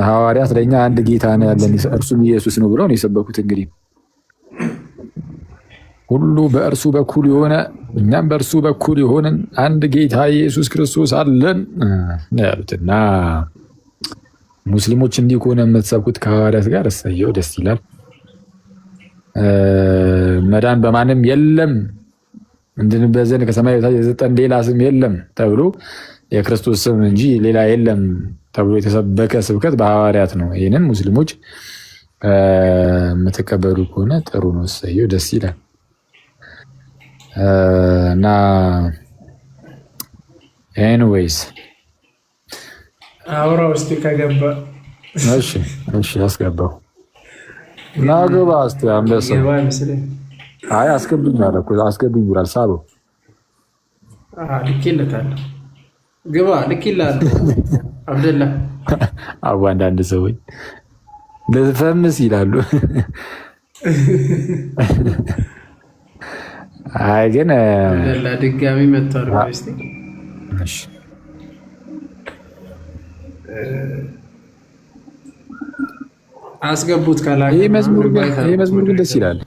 ሐዋርያት ለኛ አንድ ጌታ ነው ያለን እርሱም ኢየሱስ ነው ብለው ነው የሰበኩት። እንግዲህ ሁሉ በእርሱ በኩል የሆነ እኛም በእርሱ በኩል የሆነን አንድ ጌታ ኢየሱስ ክርስቶስ አለን ያሉትና ሙስሊሞች እንዲህ ከሆነ የምትሰብኩት ከሐዋርያት ጋር እሰየው ደስ ይላል። መዳን በማንም የለም እንድንበዘን ከሰማይ በታች የሰጠን ሌላ ስም የለም ተብሎ የክርስቶስ ስም እንጂ ሌላ የለም ተብሎ የተሰበከ ስብከት በሐዋርያት ነው። ይህንን ሙስሊሞች የምትቀበሉ ከሆነ ጥሩ ነው፣ እሰየው ደስ ይላል። እና ኤኒዌይስ አውራ ውስጥ ከገባ እሺ አስገባው እና ገባ እስቲ አንበሳ አይ አስገብኝ አለ እኮ አስገብኝ ብሏል። ሳበው ልኬለታለሁ ግባ ልኬልሃለሁ። አብደላ አቡ አንዳንድ ሰዎች ለፈምስ ይላሉ። አይ ግን አብደላ ድጋሚ መጥቷል። እስቲ እሺ አስገቡት ካላከ ይሄ መዝሙር ግን ደስ ይላል።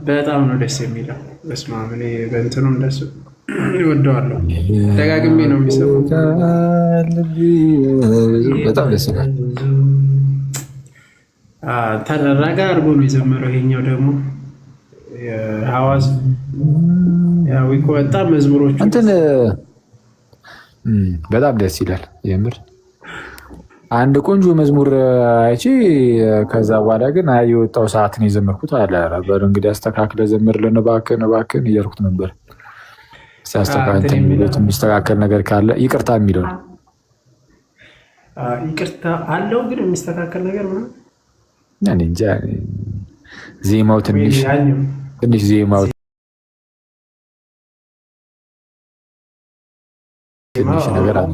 በጣም ነው ደስ የሚለው። በስመ አብ እኔ በእንትኑም ደስ እወደዋለሁ። ደጋግሜ ነው የሚሰማው። በጣም ደስ ይላል። ተረጋጋ አድርጎ ነው የዘመረው። ይሄኛው ደግሞ ሐዋዝ ያው በጣም መዝሙሮቹ እንትን በጣም ደስ ይላል የምር። አንድ ቆንጆ መዝሙር አይቼ ከዛ በኋላ ግን የወጣው ሰዓት ነው የዘመርኩት አለ ነበር። እንግዲህ አስተካክለ ዘምርልን እባክህን እያልኩት ነበር። የሚስተካከል ነገር ካለ ይቅርታ የሚለው ይቅርታ አለው ግን የሚስተካከል ነገር ነው እንጃ። ዜማው ትንሽ ዜማው ትንሽ ነገር አለ።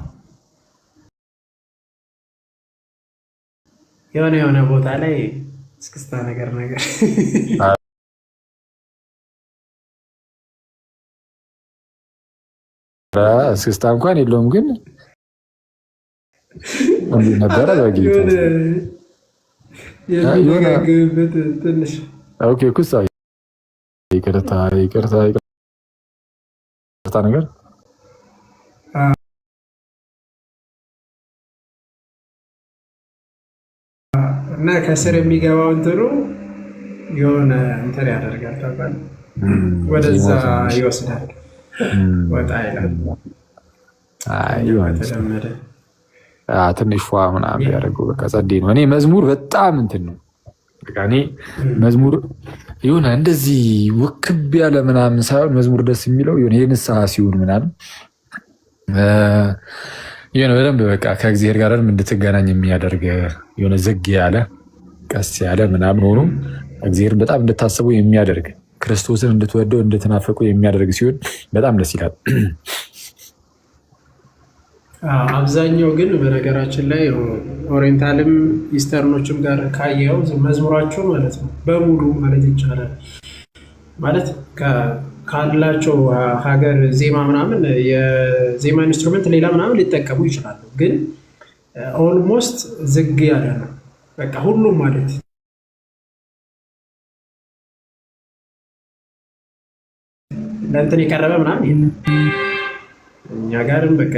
የሆነ ቦታ ላይ እስክስታ ነገር እስክስታ እንኳን የለውም ግን ነበረ የሚያገግበት ትንሽ ኦኬ ኩሳ ይቅርታ ነገር እና ከስር የሚገባው እንትኑ የሆነ እንትን ያደርጋል ታውቃለህ፣ ወደዛ ይወስዳል፣ ወጣ ይላል። ተለመደ ትንሽ ፏ ምናምን ያደርገው በቃ ጸዴ ነው። እኔ መዝሙር በጣም እንትን ነው በቃ እኔ መዝሙር የሆነ እንደዚህ ውክብ ያለ ምናምን ሳይሆን መዝሙር ደስ የሚለው የሆነ የንስሐ ሲሆን ምናምን የሆነ በደንብ በቃ ከእግዚአብሔር ጋር እንድትገናኝ የሚያደርግ የሆነ ዝግ ያለ ቀስ ያለ ምናምን ሆኖ እግዚአብሔርን በጣም እንድታስበው የሚያደርግ ክርስቶስን እንድትወደው እንድትናፈቁ የሚያደርግ ሲሆን በጣም ደስ ይላል። አብዛኛው ግን በነገራችን ላይ ኦሪየንታልም ኢስተርኖችም ጋር ካየው መዝሙራቸው ማለት ነው በሙሉ ማለት ይቻላል ማለት ካላቸው ሀገር ዜማ ምናምን የዜማ ኢንስትሩመንት ሌላ ምናምን ሊጠቀሙ ይችላሉ፣ ግን ኦልሞስት ዝግ ያለ ነው በቃ ሁሉም ማለት ለእንትን የቀረበ ምናምን የለም። እኛ ጋርም በቃ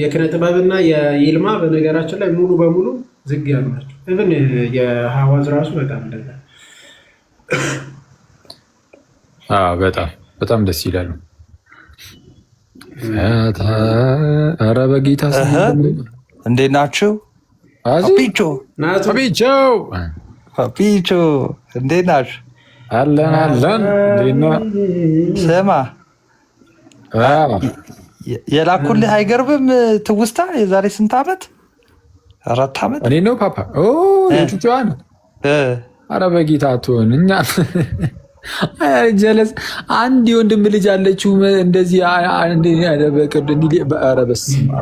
የኪነ ጥበብ እና የይልማ በነገራችን ላይ ሙሉ በሙሉ ዝግ ያሉ ናቸው። ኢቭን የሐዋዝ ራሱ በጣም እንደዛ በጣም ደስ ይላሉ። ኧረ በጌታ እንዴት ናችሁ? ፒቾ እንዴት ናችሁ? አለን። ስማ የላኩልህ አይገርምም? ትውስታ የዛሬ ስንት ዓመት? 4 ዓመት እኔ ነው ፓፓ የቹቹዋን ኧረ በጌታ ትሆን እኛ ጀለስ አንድ የወንድም ልጅ አለችው እንደዚህ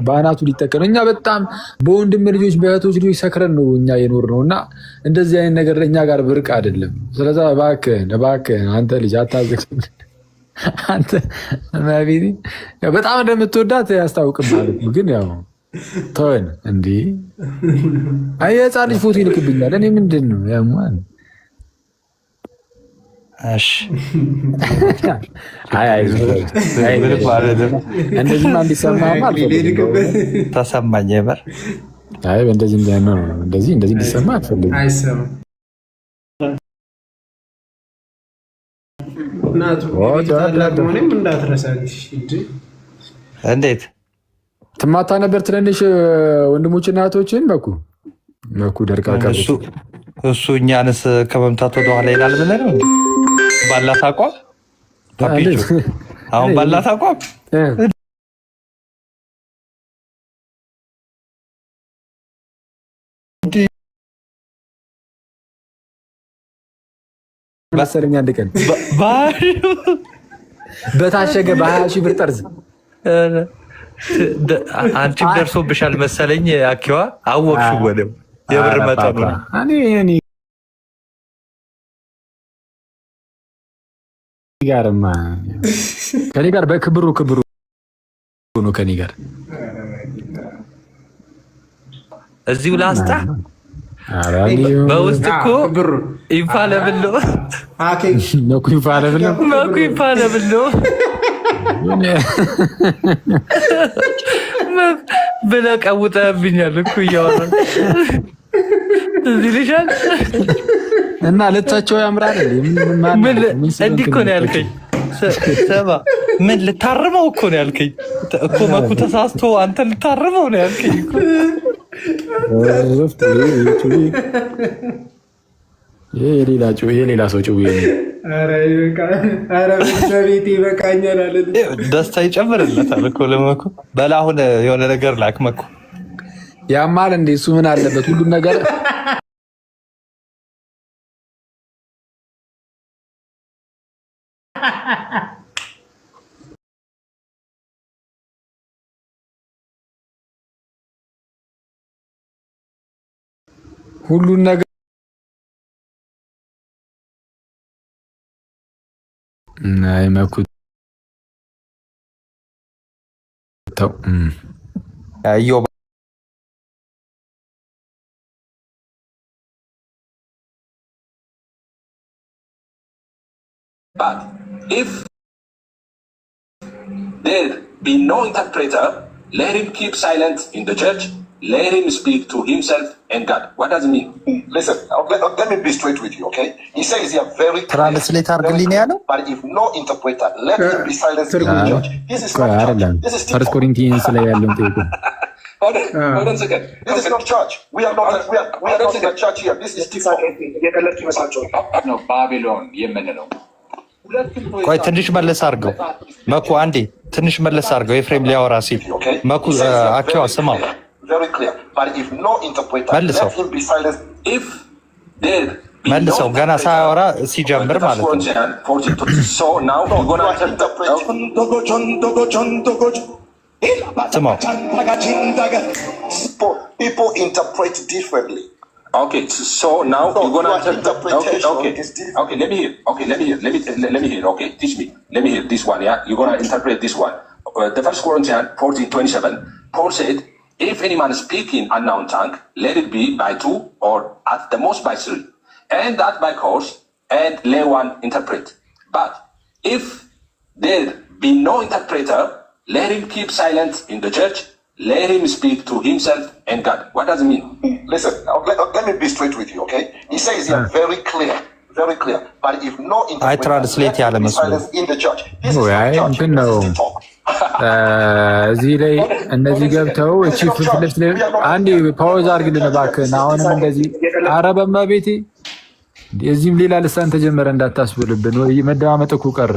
በአናቱ ሊጠቀም እኛ በጣም በወንድም ልጆች በእህቶች ልጆች ሰክረን ነው እኛ የኖር ነው እና እንደዚህ አይነት ነገር እኛ ጋር ብርቅ አይደለም። ስለዛ እባክህን አንተ ልጅ አታዘቅ። አንተ ማቢኒ በጣም እንደምትወዳት ያስታውቅብሃል። ግን ያው ተወን እንዴ። አይ ህፃን ልጅ ፎቶ ይልክብኛል። እኔ ምንድን ነው ያሟን? እሺ እንደዚህማ እንዲሰማህማ አልፈልግም። ተሰማኝ የምር። አይ እንደዚህ እንዲሰማ አልፈልግም። አይሰማም። ሆኔም እንዳትረሳሽ። እንዴት ትማታ ነበር ትንንሽ ወንድሞችና እህቶችን መኩ ደርቃ እሱ እኛንስ ከመምታት ወደኋላ ይላል ብለህ ነው ባላት አቋም ፓፒቹ አሁን ባላት አቋም መሰለኝ አንድ ቀን በታሸገ በ20 ሺህ ብር ጠርዝ አንቺም ደርሶብሻል መሰለኝ። አኪዋ አወቅሽው ወደው የብር መጠኑ እኔ ጋርማ ከኔ ጋር በክብሩ ነው ከኔ ጋር እዚሁ ላስታ በውስጥ እኮ ይፋለብል ነው መኩ ይፋለብል ነው ብለህ ቀውጠህብኛል እኮ እያወራን እዚህ ልሻል እና ልታቸው ያምራል። እንዲህ እኮ ነው ያልከኝ። ሰባ ምን ልታርመው እኮ ነው ያልከኝ እኮ መኩ ተሳስቶ አንተ ልታርመው ነው ያልከኝ እኮ። የሌላ ሰው ጭው ይበቃኛል አለ። ደስታ ይጨምርለታል እኮ ለመኩ። በል አሁን የሆነ ነገር ላክ መኩ። ያማል እንዴ እሱ ምን አለበት ሁሉም ነገር ሁሉን ነገር ናይ መኩት ተው አዮ But if there be no interpreter, let him keep silent in the church. Let him speak to himself and God. What does it mean? Listen, let me be straight with you, okay? He says here very ትራንስሌት አድርግልኝ ያለው but if no interpreter, let him be silent in the church. This is not church. This is ፈርስት ኮሪንቲያንስ ላይ ያለውን ጠይቁ። Hold on a second. This is not church. We are not in a church here. This is different. No, Babylon, የምንለው ቆይ ትንሽ መለስ አድርገው መኩ። አንዴ ትንሽ መለስ አድርገው ኤፍሬም ሊያወራ ሲል መኩ አኪዋ ስማው Very clear. But if no interpreter, መልሰው let him be silent. if there be መልሰው ገና ሳያወራ ሲጀምር ማለት ነው። So now we're going to interpret. ስማው People interpret differently. Okay, so now No, you're going your to interpretation okay. is different. Okay, let me hear. Okay, let me hear. Okay, teach me. Let me hear this one. Yeah, you're going to interpret this one. The First Corinthians 14:27. Paul said, "If any man speak in unknown tongue, let it be by two or at the most by three, and that by course, and let one interpret. But if there be no interpreter, let him keep silent in the church. Let him speak to himself and God." What does it mean? Listen, let me be straight with you, okay? He says here very clear. But if no I translate ያለ መስሎ in the church. This is ወይ not church. እንትን ነው This is talk. እዚህ ላይ እነዚህ ገብተው እቺ ፍልፍል አንዴ ፓውዝ አድርግልን እባክህን። አሁንም እንደዚህ ኧረ በመቤቴ እዚህም ሌላ ልሳን ተጀመረ እንዳታስብልብን። ወይ መደማመጥ እኮ ቀረ።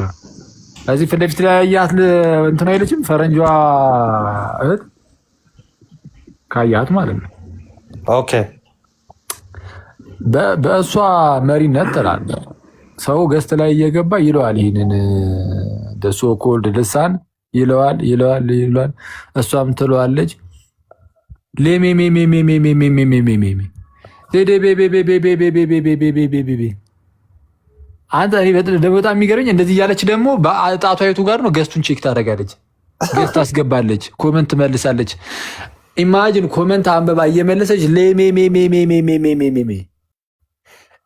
እዚህ ፊት ለፊት ላይ ያያት እንትን አይለችም ፈረንጇ እህት ካያት ማለት ነው። ኦኬ በእሷ መሪነት ትላለህ ሰው ገስት ላይ እየገባ ይለዋል። ይህንን ደሶ ኮልድ ልሳን ይለዋል። እሷም ትለዋለች ሌሜሜሜሜሜሜሜሜሜሜ አንተ በጣም የሚገርመኝ እንደዚህ እያለች ደግሞ በጣቷ የቱ ጋር ነው ገስቱን ቼክ ታደርጋለች፣ ገስት ታስገባለች፣ ኮመንት መልሳለች። ኢማጂን ኮመንት አንበባ እየመለሰች ሌሜሜሜሜሜሜሜሜሜ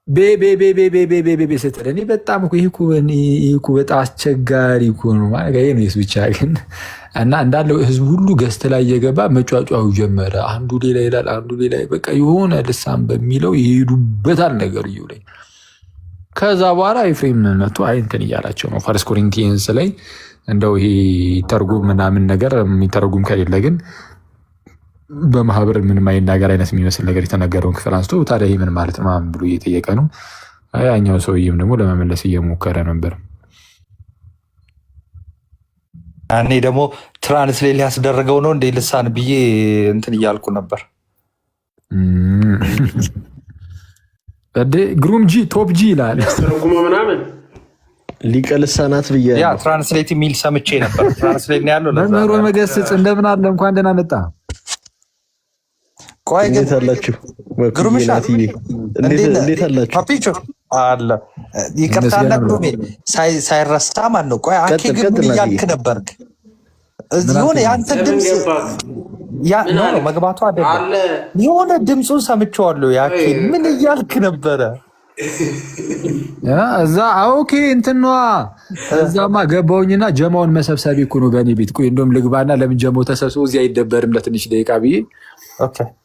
ቤቤቤቤቤቤቤቤ ስትል እኔ በጣም ይህ እኮ በጣም አስቸጋሪ እኮ ነው ማለት ነው። የሱ ብቻ ግን እና እንዳለው ህዝቡ ሁሉ ገስት ላይ እየገባ መጫጫው ጀመረ። አንዱ ሌላ ይላል፣ አንዱ ሌላ በቃ የሆነ ልሳን በሚለው ይሄዱበታል ነገሩ ላይ። ከዛ በኋላ ኤፍሬም መጥቶ እንትን እያላቸው ነው ፈርስት ኮሪንቲያንስ ላይ እንደው ይሄ ተርጉም ምናምን ነገር የሚተረጉም ከሌለ ግን በማህበር ምንም አይናገር አይነት የሚመስል ነገር የተነገረውን ክፍል አንስቶ ታዲያ ይህ ምን ማለት ነው ብሎ እየጠየቀ ነው። ያኛው ሰውዬም ደግሞ ለመመለስ እየሞከረ ነበር። እኔ ደግሞ ትራንስሌት ሊያስደረገው ነው እንደ ልሳን ብዬ እንትን እያልኩ ነበር። ግሩም ጂ ቶፕ ጂ ይላል ያስተረጉመ ምናምን ሊቀ ልሳናት ብዬ ትራንስሌት የሚል ሰምቼ ነበር። ትራንስሌት ነው ያለው። መምህር መገስጽ እንደምን አለ? እንኳን ደህና መጣ። ቆይ እንዴት አላችሁ? ግሩምሻት እንዴት አላችሁ? ፓፒቾ አለ ይቅርታና ግሩሜ ሳይረሳ ማን ነው? ቆይ አኬ ግን ምን እያልክ ነበርክ? የሆነ የአንተ ድምፅ ነው መግባቱ አይደለም። የሆነ ድምፁን ሰምቼዋለሁ። ያኬ ምን እያልክ ነበረ? እዛ ኦኬ እንትኗ እዛማ ገባሁኝና ጀማውን መሰብሰቢ እኮ ነው በእኔ ቤት። ቆይ እንደውም ልግባና ለምን ጀማው ተሰብስቦ እዚህ አይደበርም ለትንሽ ደቂቃ ብዬ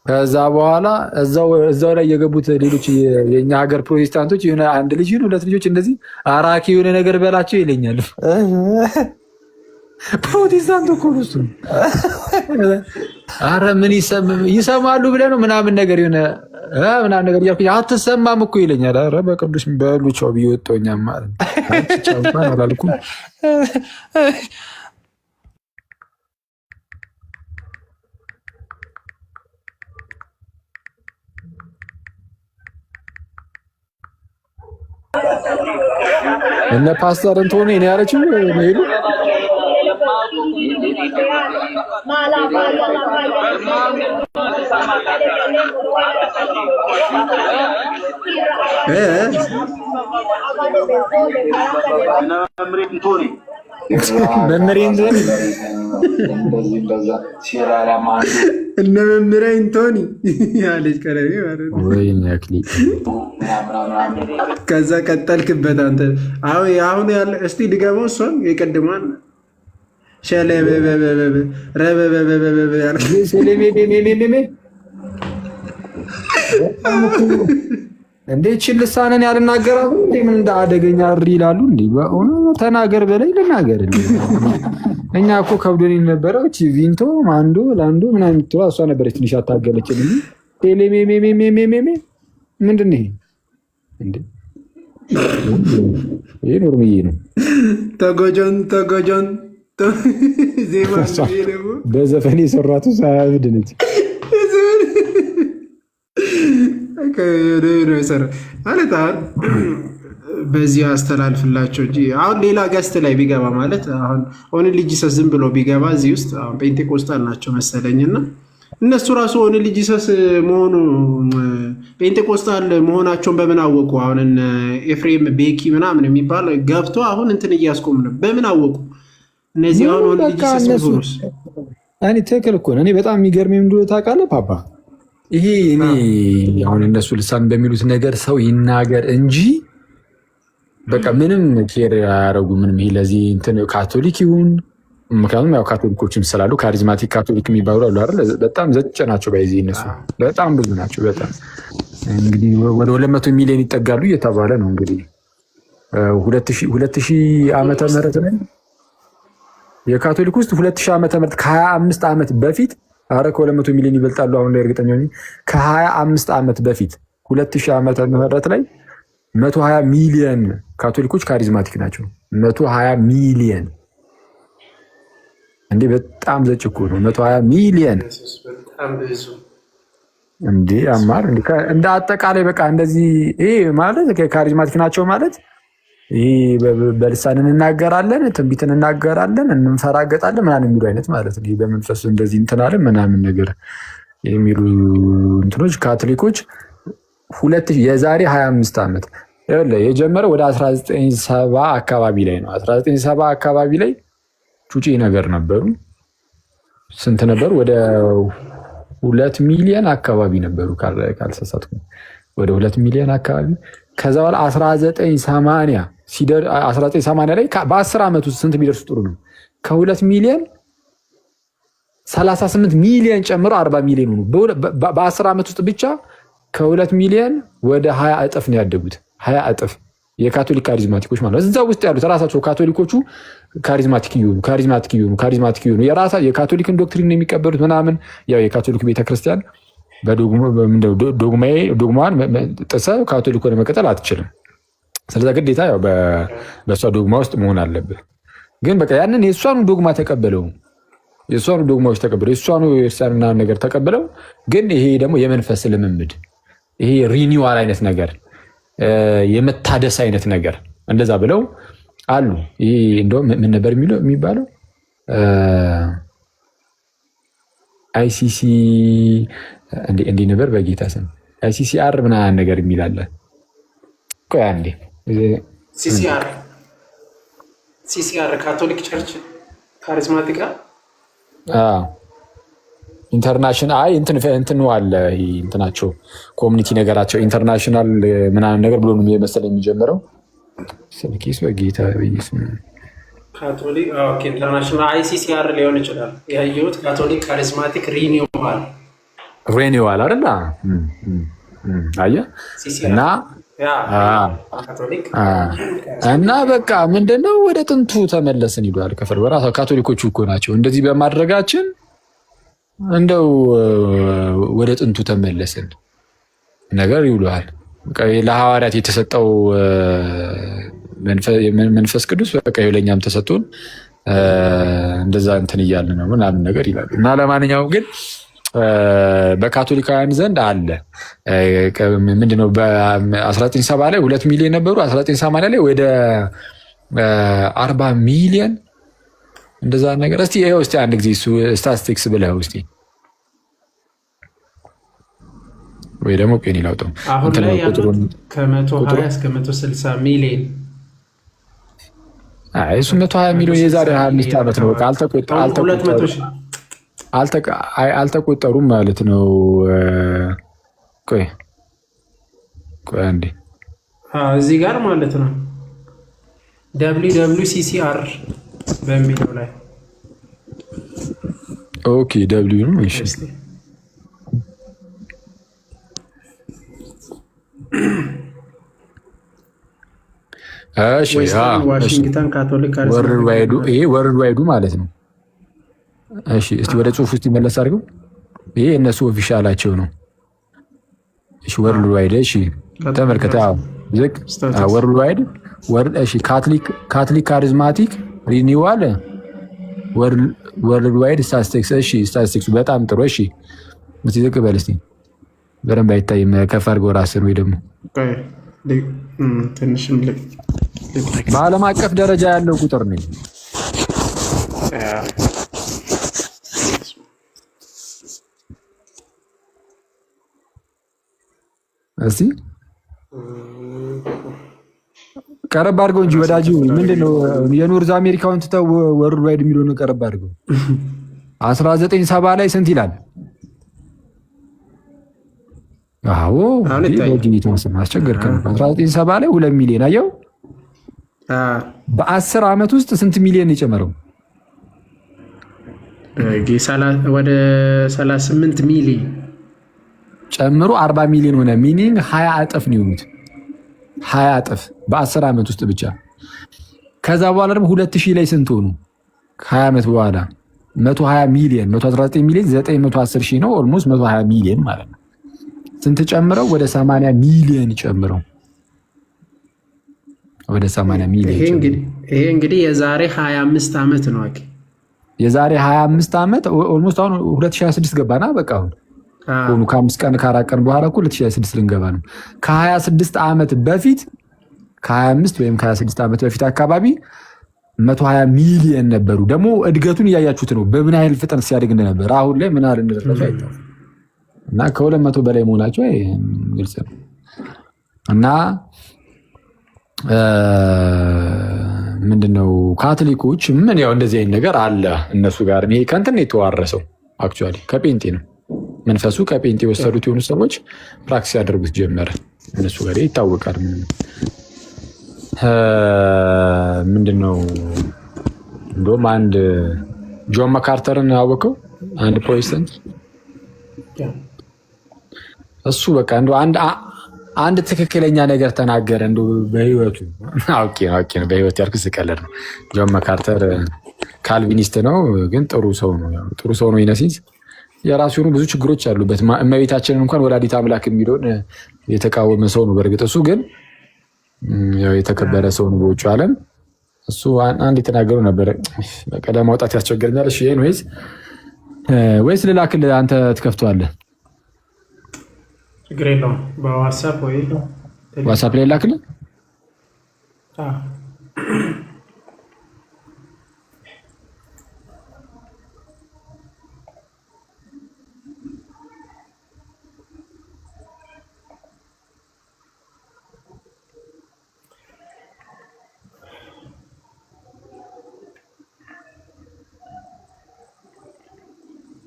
ከዛ በኋላ እዛው ላይ የገቡት ሌሎች የኛ ሀገር ፕሮቴስታንቶች የሆነ አንድ ልጅ ነው ሁለት ልጆች እንደዚህ አራኪ የሆነ ነገር በላቸው ይለኛል። ፕሮቴስታንት እኮ ነው እሱ። ኧረ ምን ይሰማሉ ብለህ ነው ምናምን ነገር የሆነ ምናምን ነገር እያልኩኝ አትሰማም እኮ ይለኛል። ኧረ በቅዱስ በሉ ቻው ብዬ ወጣሁኝ ማለት ነው። ቻው እንኳን አላልኩም። እነ ፓስተር እንትሆነ እኔ ያለችው ሄዱ እነ መምህር አንቶኒ ያለች ቀረቤ ማለት ነው። ከዛ ቀጠልክበት አንተ። አሁን ያለ እስቲ ድገመው እሷን የቀድሟን እንዴ ልሳንን ያልናገራሉ እንዴ? ምን እንደ አደገኛ እሪ ይላሉ እንዴ? ተናገር በላይ ልናገር እንዴ? እኛ እኮ ከብዶን ነበረች ቪንቶ ማንዶ ላንዶ ምናምን ትዋ እሷ ነበረች ትንሽ አታገለችልኝ። ቴሌሜሜሜሜሜሜ ምንድን ነው ይሄ እንዴ? ይሄ ኖርምዬ ነው። ተጎጆን ዜማ በዘፈን የሰራቱ ሳያብድ ነች ማለት አሁን በዚህ አስተላልፍላቸው እንጂ አሁን ሌላ ገስት ላይ ቢገባ ማለት አሁን ኦን ጂሰስ ዝም ብሎ ቢገባ እዚህ ውስጥ አሁን ፔንቴኮስታል ናቸው መሰለኝና እነሱ ራሱ ኦን ጂሰስ መሆኑ ፔንቴኮስታል መሆናቸውን በምን አወቁ? አሁን ኤፍሬም ቤኪ ምናምን የሚባል ገብቶ አሁን እንትን እያስቆሙ ነው። በምን አወቁ እነዚህ አሁን ኦን ጂሰስ መሆኑስ? እኔ ትክክል እኮ ነው። እኔ በጣም የሚገርመኝ ምንድነው ታውቃለህ ፓፓ? ይሄ እኔ አሁን እነሱ ልሳን በሚሉት ነገር ሰው ይናገር እንጂ በቃ ምንም ኬር አያረጉ ምንም። ይሄ ለዚህ እንትን ካቶሊክ ይሁን ምክንያቱም ያው ካቶሊኮችም ስላሉ ካሪዝማቲክ ካቶሊክ የሚባሉ አሉ አይደል? በጣም ዘጭ ናቸው። በዚህ እነሱ በጣም ብዙ ናቸው። በጣም እንግዲህ ወደ 200 ሚሊዮን ይጠጋሉ እየተባለ ነው። እንግዲህ 2000 ዓመተ ምህረት ላይ የካቶሊክ ውስጥ 2000 ዓመተ ምህረት ከ25 ዓመት በፊት አረ ከ200 ሚሊዮን ይበልጣሉ። አሁን ላይ እርግጠኛ ነኝ ከ25 ዓመት በፊት 2000 ዓመተ ምህረት ላይ 120 ሚሊዮን ካቶሊኮች ካሪዝማቲክ ናቸው። 120 ሚሊዮን እንዴ! በጣም ዘጭ እኮ ነው። 120 ሚሊዮን እንዴ! አማር እንደ አጠቃላይ በቃ እንደዚህ ይሄ ማለት ካሪዝማቲክ ናቸው ማለት ይሄ በልሳን እንናገራለን፣ ትንቢትን እናገራለን፣ እንፈራገጣለን ምናምን የሚሉ አይነት ማለት ነው። በመንፈስ እንደዚህ እንትናለን ምናምን ነገር የሚሉ እንትኖች ካቶሊኮች የዛሬ 25 ዓመት የጀመረው ወደ 1970 አካባቢ ላይ ነው። 1970 አካባቢ ላይ ጩጪ ነገር ነበሩ። ስንት ነበሩ? ወደ 2 ሚሊዮን አካባቢ ነበሩ ካልተሳሳትኩ፣ ወደ 2 ሚሊዮን አካባቢ። ከዛ በኋላ 1980 ላይ በ10 ዓመት ውስጥ ስንት ቢደርሱ ጥሩ ነው? ከ2 ሚሊዮን 38 ሚሊዮን ጨምሮ 40 ሚሊዮን ሆኑ። በ10 ዓመት ውስጥ ብቻ ከ2 ሚሊዮን ወደ 20 እጥፍ ነው ያደጉት። 20 እጥፍ የካቶሊክ ካሪዝማቲኮች ማለት ነው። እዛ ውስጥ ያሉት ራሳቸው ካቶሊኮቹ ካሪዝማቲክ እየሆኑ የካቶሊክን ዶክትሪን ነው የሚቀበሉት ምናምን። ያው የካቶሊክ ቤተክርስቲያን ዶግማዋን ጥሰህ ካቶሊክ ሆነ መቀጠል አትችልም። ስለዚ ግዴታ ያው በእሷ ዶግማ ውስጥ መሆን አለብህ። ግን በቃ ያንን የእሷኑ ዶግማ ተቀበለው፣ የእሷኑ ዶግማዎች ተቀበለው፣ የእሷኑ የእርሳንና ነገር ተቀበለው። ግን ይሄ ደግሞ የመንፈስ ልምምድ፣ ይሄ ሪኒዋል አይነት ነገር፣ የመታደስ አይነት ነገር እንደዛ ብለው አሉ። ይሄ እንደውም ምን ነበር የሚባለው? አይሲሲ እንዲህ ነበር በጌታ ስም አይሲሲአር ምናምን ነገር የሚላለ። ቆይ አንዴ ሲሲአር ካቶሊክ ቸርች ካሪዝማቲካ ኢንተርናሽናል እንትን አለ እንትናቸው ኮሚኒቲ ነገራቸው ኢንተርናሽናል ምናምን ነገር ብሎ ነው የመሰለኝ የሚጀምረው። ስልኪስ በጌታ በኢየሱስ ካቶሊክ ኢንተርናሽናል አይሲሲአር ሊሆን ይችላል። ያየሁት ካቶሊክ ካሪዝማቲክ ሪኒዋል አይደል? አየህ እና በቃ ምንድነው ወደ ጥንቱ ተመለስን ይሏል። ከፈር በራሱ ካቶሊኮቹ እኮ ናቸው እንደዚህ በማድረጋችን እንደው ወደ ጥንቱ ተመለስን ነገር ይውላል። ለሐዋርያት የተሰጠው መንፈስ ቅዱስ በቃ ለኛም ተሰጥቶን እንደዛ እንትን እያልን ነው ምናምን ነገር ይላሉ። እና ለማንኛውም ግን በካቶሊካውያን ዘንድ አለ ምንድነው በ1970 ላይ 2 ሚሊዮን ነበሩ። 1980 ላይ ወደ 40 ሚሊዮን እንደዛ ነገር። እስቲ ይሄው እስቲ አንድ ጊዜ ስታቲስቲክስ ብለህ እስቲ ወይ ደግሞ ፔኒ ላውጣው አሁን ላይ ያሉት ከ120 እስከ 160 ሚሊዮን። እሱ 120 ሚሊዮን የዛሬ 25 ዓመት ነው። በቃ አልተቆጠሩም ማለት ነው። ቆይ አንዴ እዚህ ጋር ማለት ነው WWCCR በሚለው ላይ ኦኬ ደብሊው ነው። እሺ ዋሽንግተን ካቶሊክ ወርልድ ዋይዱ ማለት ነው። እሺ እስቲ ወደ ጽሁፍ ውስጥ ይመለስ አድርገው። ይሄ እነሱ ኦፊሻላቸው ነው። እሺ ወርልድ ዋይድ እሺ ተመልከተ። ዝቅ ወርልድ ዋይድ እሺ ካቶሊክ ካሪዝማቲክ ሪኒዋል ወርልድ ዋይድ ስታቲስቲክስ። እሺ ስታቲስቲክስ በጣም ጥሩ። እሺ እስቲ ዝቅ በል እስቲ በደንብ አይታይም። ከፍ አድርገው ራስን ወይ ደግሞ ትንሽም በዓለም አቀፍ ደረጃ ያለው ቁጥር ነው። እስቲ ቀረብ አድርገው እንጂ ወዳጁ ምንድነው የኖርዝ አሜሪካውን ትተው ወርልድ ዋይድ የሚለውን ቀረብ አድርገው። 1970 ላይ ስንት ይላል? አዎ አስቸገርከን። 1970 ላይ 2 ሚሊዮን አየው። በ10 ዓመት ውስጥ ስንት ሚሊዮን የጨመረው? ወደ 38 ሚሊዮን ጨምሮ 40 ሚሊዮን ሆነ። ሚኒንግ 20 እጥፍ ነው የሆኑት። 20 እጥፍ በ10 ዓመት ውስጥ ብቻ። ከዛ በኋላ ደግሞ 2000 ላይ ስንት ሆኑ? 20 ዓመት በኋላ 120 ሚሊዮን 119 ሚሊዮን 910 ሺህ ነው። ኦልሞስት 120 ሚሊዮን ማለት ነው። ስንት ጨምረው? ወደ 80 ሚሊዮን ጨምረው ወደ 80 ሚሊዮን። ይሄ እንግዲህ የዛሬ 25 ዓመት ነው። የዛሬ 25 ዓመት ኦልሞስት አሁን 2026 ገባና በቃ አሁን ከ5 ቀን ከ4 ቀን በኋላ እኮ 2026 ልንገባ ነው። ከ26 ዓመት በፊት ከ25 ወይም ከ26 ዓመት በፊት አካባቢ 120 ሚሊዮን ነበሩ። ደግሞ እድገቱን እያያችሁት ነው በምን ያህል ፍጥነት ሲያድግ እንደነበር። አሁን ላይ ምን ያህል እንደደረሰ አይታወቅም። እና ከ200 በላይ መሆናቸው ግልጽ ነው። እና ምንድነው ካቶሊኮች ምን ያው እንደዚህ አይነት ነገር አለ እነሱ ጋር። ይሄ ከእንትን የተዋረሰው አክቹዋሊ ከጴንጤ ነው መንፈሱ ከጴንጤ የወሰዱት የሆኑ ሰዎች ፕራክቲስ ያደርጉት ጀመረ። እነሱ ጋር ይታወቃል። ምንድነው እንደውም አንድ ጆን መካርተርን አወቀው አንድ ፕሮቴስታንት እሱ በቃ እንደው አንድ ትክክለኛ ነገር ተናገረ። እንደው በህይወቱ አውቄ ነው በህይወት ያልኩት ስቀለድ ነው። ጆን መካርተር ካልቪኒስት ነው ግን ጥሩ ሰው ነው ይነሲዝ የራሱ የሆኑ ብዙ ችግሮች አሉበት። እመቤታችንን እንኳን ወላዲተ አምላክ የሚለውን የተቃወመ ሰው ነው። በእርግጥ እሱ ግን ያው የተከበረ ሰው ነው በውጭ ዓለም። እሱ አንድ የተናገረው ነበረ በቃ ለማውጣት ያስቸግረኛል። እሺ ይሄን ወይስ ልላክልህ አንተ ትከፍተዋለህ? ችግር የለውም። በዋትስአፕ ወይ ዋትስአፕ ላይ ላክልህ።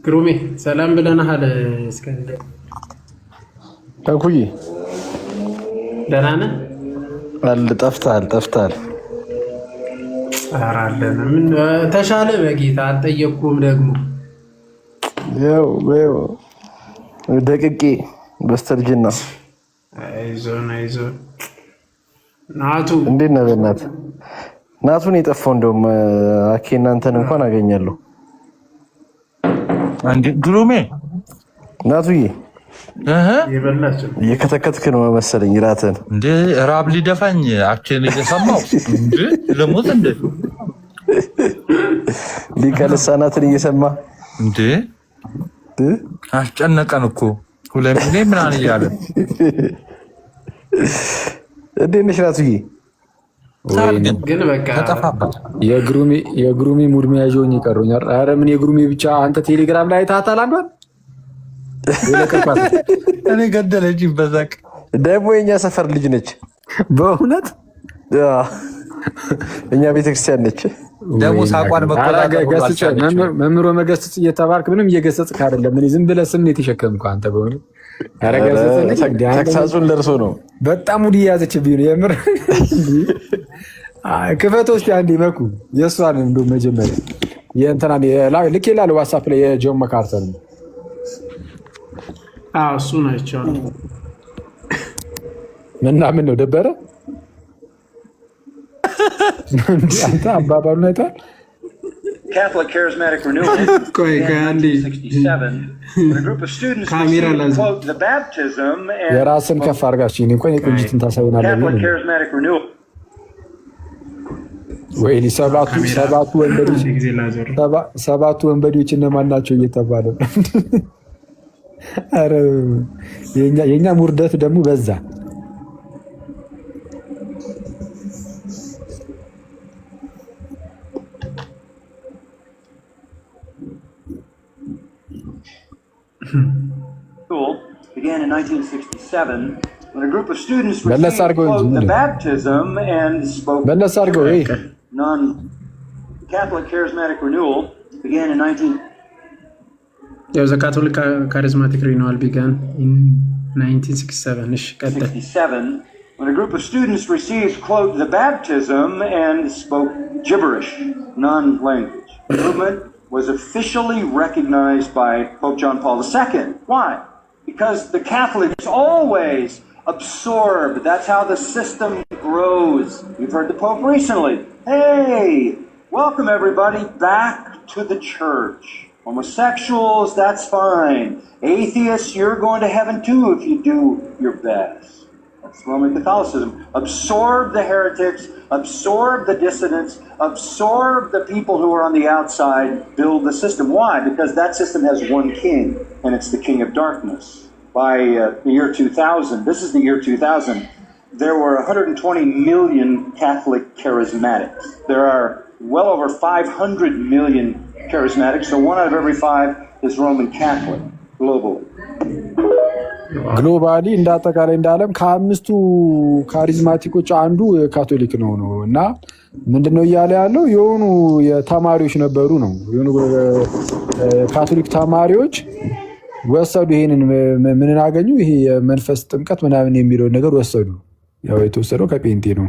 ግሩሜ ሰላም ብለናል። እስከንደ ታኩይ ደህና ነህ? ጠፍተሃል። ኧረ አለን። ምን ተሻለ? በጌታ አልጠየቅኩም ደግሞ ያው ደቅቄ በስተርጅና። አይዞን ናቱ እንዴት ነህ? በእናትህ ናቱን የጠፋው እንደውም አኬ እናንተን እንኳን አገኛለሁ። አንዴ ግሩሜ ናቱዬ ይበላችሁ እየከተከትክ ነው መሰለኝ ራትን እንደ ራብ ሊደፋኝ አኬን እየሰማው እንዴ ለሞት እንደ ሊቀ ልሳናትን እየሰማ እንዴ አስጨነቀን እኮ ሁለት ሚሊዮን ምናምን እያለ እንዴት ነሽ ናቱዬ? ግን በቃ ተጠፋበት። የግሩሜ ሙድ መያዣውን ይቀሩኛል። ኧረ ምን የግሩሜ ብቻ አንተ ቴሌግራም ላይ ታታል አንዷል እኔ ገደለች በዛቅ ደግሞ የኛ ሰፈር ልጅ ነች በእውነት እኛ ቤተክርስቲያን ነች። ደግሞ ሳቋን መምህሮ መገስጽ እየተባልክ ምንም እየገሰጽክ አይደለም። እኔ ዝም ብለህ ስም ነው የተሸከምከው አንተ በእውነት ተግሳጹን ለርሶ ነው። በጣም ሙድ እየያዘችብኝ ነው የምር። ክፈት ውስጥ አንድ ይመኩ የእሷን እንደ መጀመሪያ የእንትናን ልክ ይላል ዋትስአፕ ላይ የጆን መካርተር ነው። እሱ ናቸው ምን ነው ደበረ አንተ አባባሉን አይተሃል? Catholic Charismatic Renewal in 1967, when a group of students received, quote, the baptism and የራስን ከፍ አድርጋችሁ እኔ እንኳን የቁንጅትን ታሳዩናለህ። Catholic Charismatic Renewal ወይኔ ሰባቱ ወንበዴዎች እነማን ናቸው እየተባለ ኧረ የኛ ሙርደት ደግሞ በዛ። began in 1967 when a group of students received, quote, the baptism and spoke. Non-Catholic Charismatic Renewal began in 19. The Catholic Charismatic Renewal began in 1967 when a group of students received, quote, the baptism and spoke gibberish, non-language. The movement was officially recognized by Pope John Paul II. Why? Because the Catholics always absorb. That's how the system grows. You've heard the Pope recently. Hey, welcome everybody back to the church. Homosexuals, that's fine. Atheists, you're going to heaven too if you do your best. That's Roman Catholicism. Absorb the heretics, absorb the dissidents, absorb the people who are on the outside, build the system. Why? Because that system has one king, and it's the king of darkness. By the year 2000, this is the year 2000, there were 120 million Catholic charismatics. There are well over 500 million charismatics, so 1 out of every 5 is Roman Catholic globally. ግሎባሊ እንደ አጠቃላይ እንደ ዓለም ከ5ቱ ካሪዝማቲኮች አንዱ ካቶሊክ ነው እና ምንድነው እያለ ያለው የሆኑ የተማሪዎች ነበሩ ነው የሆኑ ካቶሊክ ተማሪዎች ወሰዱ ይሄንን ምን አገኙ ይሄ የመንፈስ ጥምቀት ምናምን የሚለው ነገር ወሰዱ ያው የተወሰደው ከጴንጤ ነው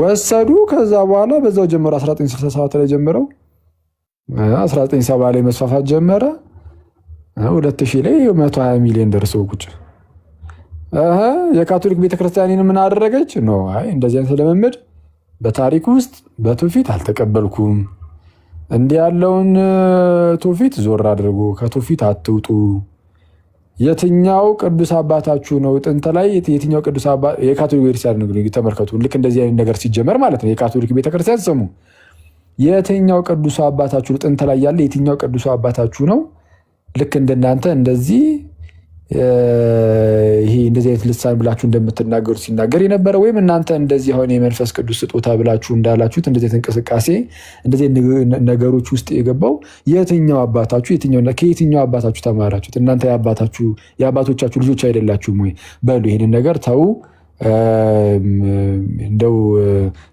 ወሰዱ ከዛ በኋላ በዛው ጀመረ 1967 ላይ ጀመረው 1970 ላይ መስፋፋት ጀመረ 2000 ላይ 120 ሚሊዮን ደርሰው ቁጭ የካቶሊክ ቤተክርስቲያንን ምን አደረገች ነው አይ እንደዚህ አይነት ለመምድ በታሪክ ውስጥ በትውፊት አልተቀበልኩም እንዲህ ያለውን ትውፊት ዞር አድርጎ ከትውፊት አትውጡ የትኛው ቅዱስ አባታችሁ ነው ጥንት ላይ የትኛው ቅዱስ አባ የካቶሊክ ቤተክርስቲያን ነው ተመልከቱ ልክ እንደዚህ አይነት ነገር ሲጀመር ማለት ነው የካቶሊክ ቤተክርስቲያን ስሙ የትኛው ቅዱስ አባታችሁ ጥንት ላይ ያለ የትኛው ቅዱስ አባታችሁ ነው ልክ እንደናንተ እንደዚህ ይሄ እንደዚህ አይነት ልሳን ብላችሁ እንደምትናገሩ ሲናገር የነበረ ወይም እናንተ እንደዚህ ሆነ የመንፈስ ቅዱስ ስጦታ ብላችሁ እንዳላችሁት እንደዚህ እንቅስቃሴ እንደዚህ ነገሮች ውስጥ የገባው የትኛው አባታችሁ ከየትኛው አባታችሁ ተማራችሁት እናንተ የአባቶቻችሁ ልጆች አይደላችሁም ወይ በሉ ይሄንን ነገር ተው እንደው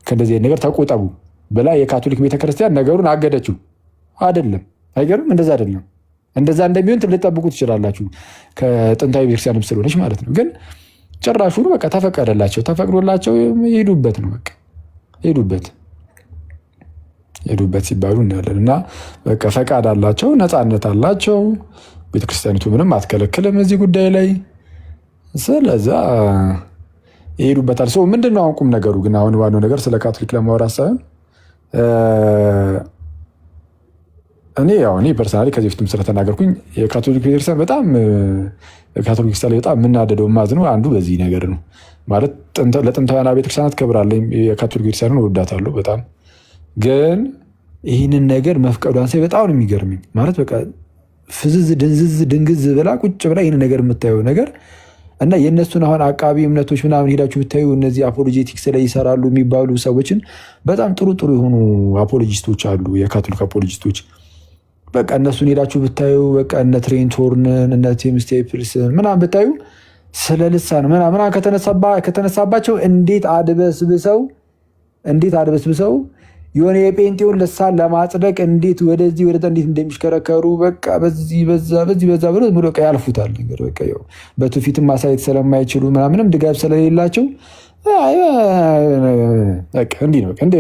ከእንደዚህ ነገር ተቆጠቡ ብላ የካቶሊክ ቤተክርስቲያን ነገሩን አገደችው አይደለም አይገርም እንደዛ አይደለም እንደዛ እንደሚሆን ልትጠብቁ ትችላላችሁ ከጥንታዊ ቤተክርስቲያንም ስለሆነች ማለት ነው ግን ጭራሹን በቃ ተፈቅዶላቸው ይሄዱበት ነው በቃ ሄዱበት ሲባሉ እናያለን እና በቃ ፈቃድ አላቸው ነፃነት አላቸው ቤተክርስቲያኒቱ ምንም አትከለክልም እዚህ ጉዳይ ላይ ስለዛ ይሄዱበታል ሰው ምንድነው አሁን ቁም ነገሩ ግን አሁን ዋናው ነገር ስለ ካቶሊክ ለማውራት ሳይሆን እኔ ፐርሰናሊ ከዚህ በፊትም ስለተናገርኩኝ የካቶሊክ ቤተክርስቲያን በጣም ካቶሊክ ቤተክርስቲያን በጣም የምናደደው ማዝነው አንዱ በዚህ ነገር ነው ማለት ለጥንታውያን ቤተክርስቲያናት ክብራለኝ የካቶሊክ ቤተክርስቲያንን እወዳታለሁ በጣም ግን ይህንን ነገር መፍቀዷን ሳይ በጣም ነው የሚገርመኝ ማለት በቃ ፍዝዝ ድንግዝ ብላ ቁጭ ብላ ይህን ነገር የምታየው ነገር እና የእነሱን አሁን አቃቢ እምነቶች ምናምን ሄዳችሁ ብታዩ እነዚህ አፖሎጄቲክስ ላይ ይሰራሉ የሚባሉ ሰዎችን በጣም ጥሩ የሆኑ አፖሎጂስቶች አሉ የካቶሊክ አፖሎጂስቶች በቃ እነሱን ሄዳችሁ ብታዩ በቃ እነ ትሬንት ሆርንን እነ ቲም ስቴፕልስን ምናምን ብታዩ ስለ ልሳን ምናምን ከተነሳባቸው እንዴት አድበስብሰው የሆነ የጴንጤውን ልሳን ለማጽደቅ እንዴት ወደዚህ ወደ እንዴት እንደሚሽከረከሩ በቃ በዚህ በዛ ብሎ ሙሉ በቃ ያልፉታል ነገር በቃ ያው በትውፊትም ማሳየት ስለማይችሉ ምናምንም ድጋፍ ስለሌላቸው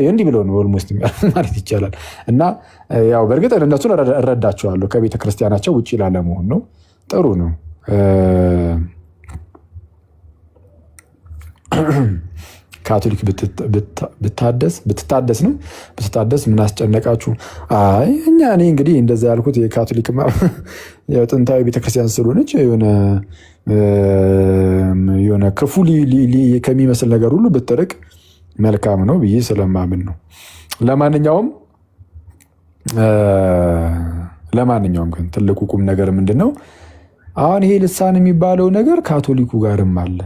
እንዲህ ብሎ ነው ኦልሞስት ማለት ይቻላል እና ያው በእርግጥ እነሱን እረዳቸዋለሁ ከቤተ ክርስቲያናቸው ውጭ ላለመሆን ነው ጥሩ ነው ካቶሊክ ብትታደስ ምን አስጨነቃችሁ አይ እኔ እንግዲህ እንደዛ ያልኩት የካቶሊክ ጥንታዊ ቤተክርስቲያን ስለሆነች የሆነ ክፉ ከሚመስል ነገር ሁሉ ብትርቅ መልካም ነው ብዬ ስለማምን ነው ለማንኛውም ግን ትልቁ ቁም ነገር ምንድን ነው አሁን ይሄ ልሳን የሚባለው ነገር ካቶሊኩ ጋርም አለ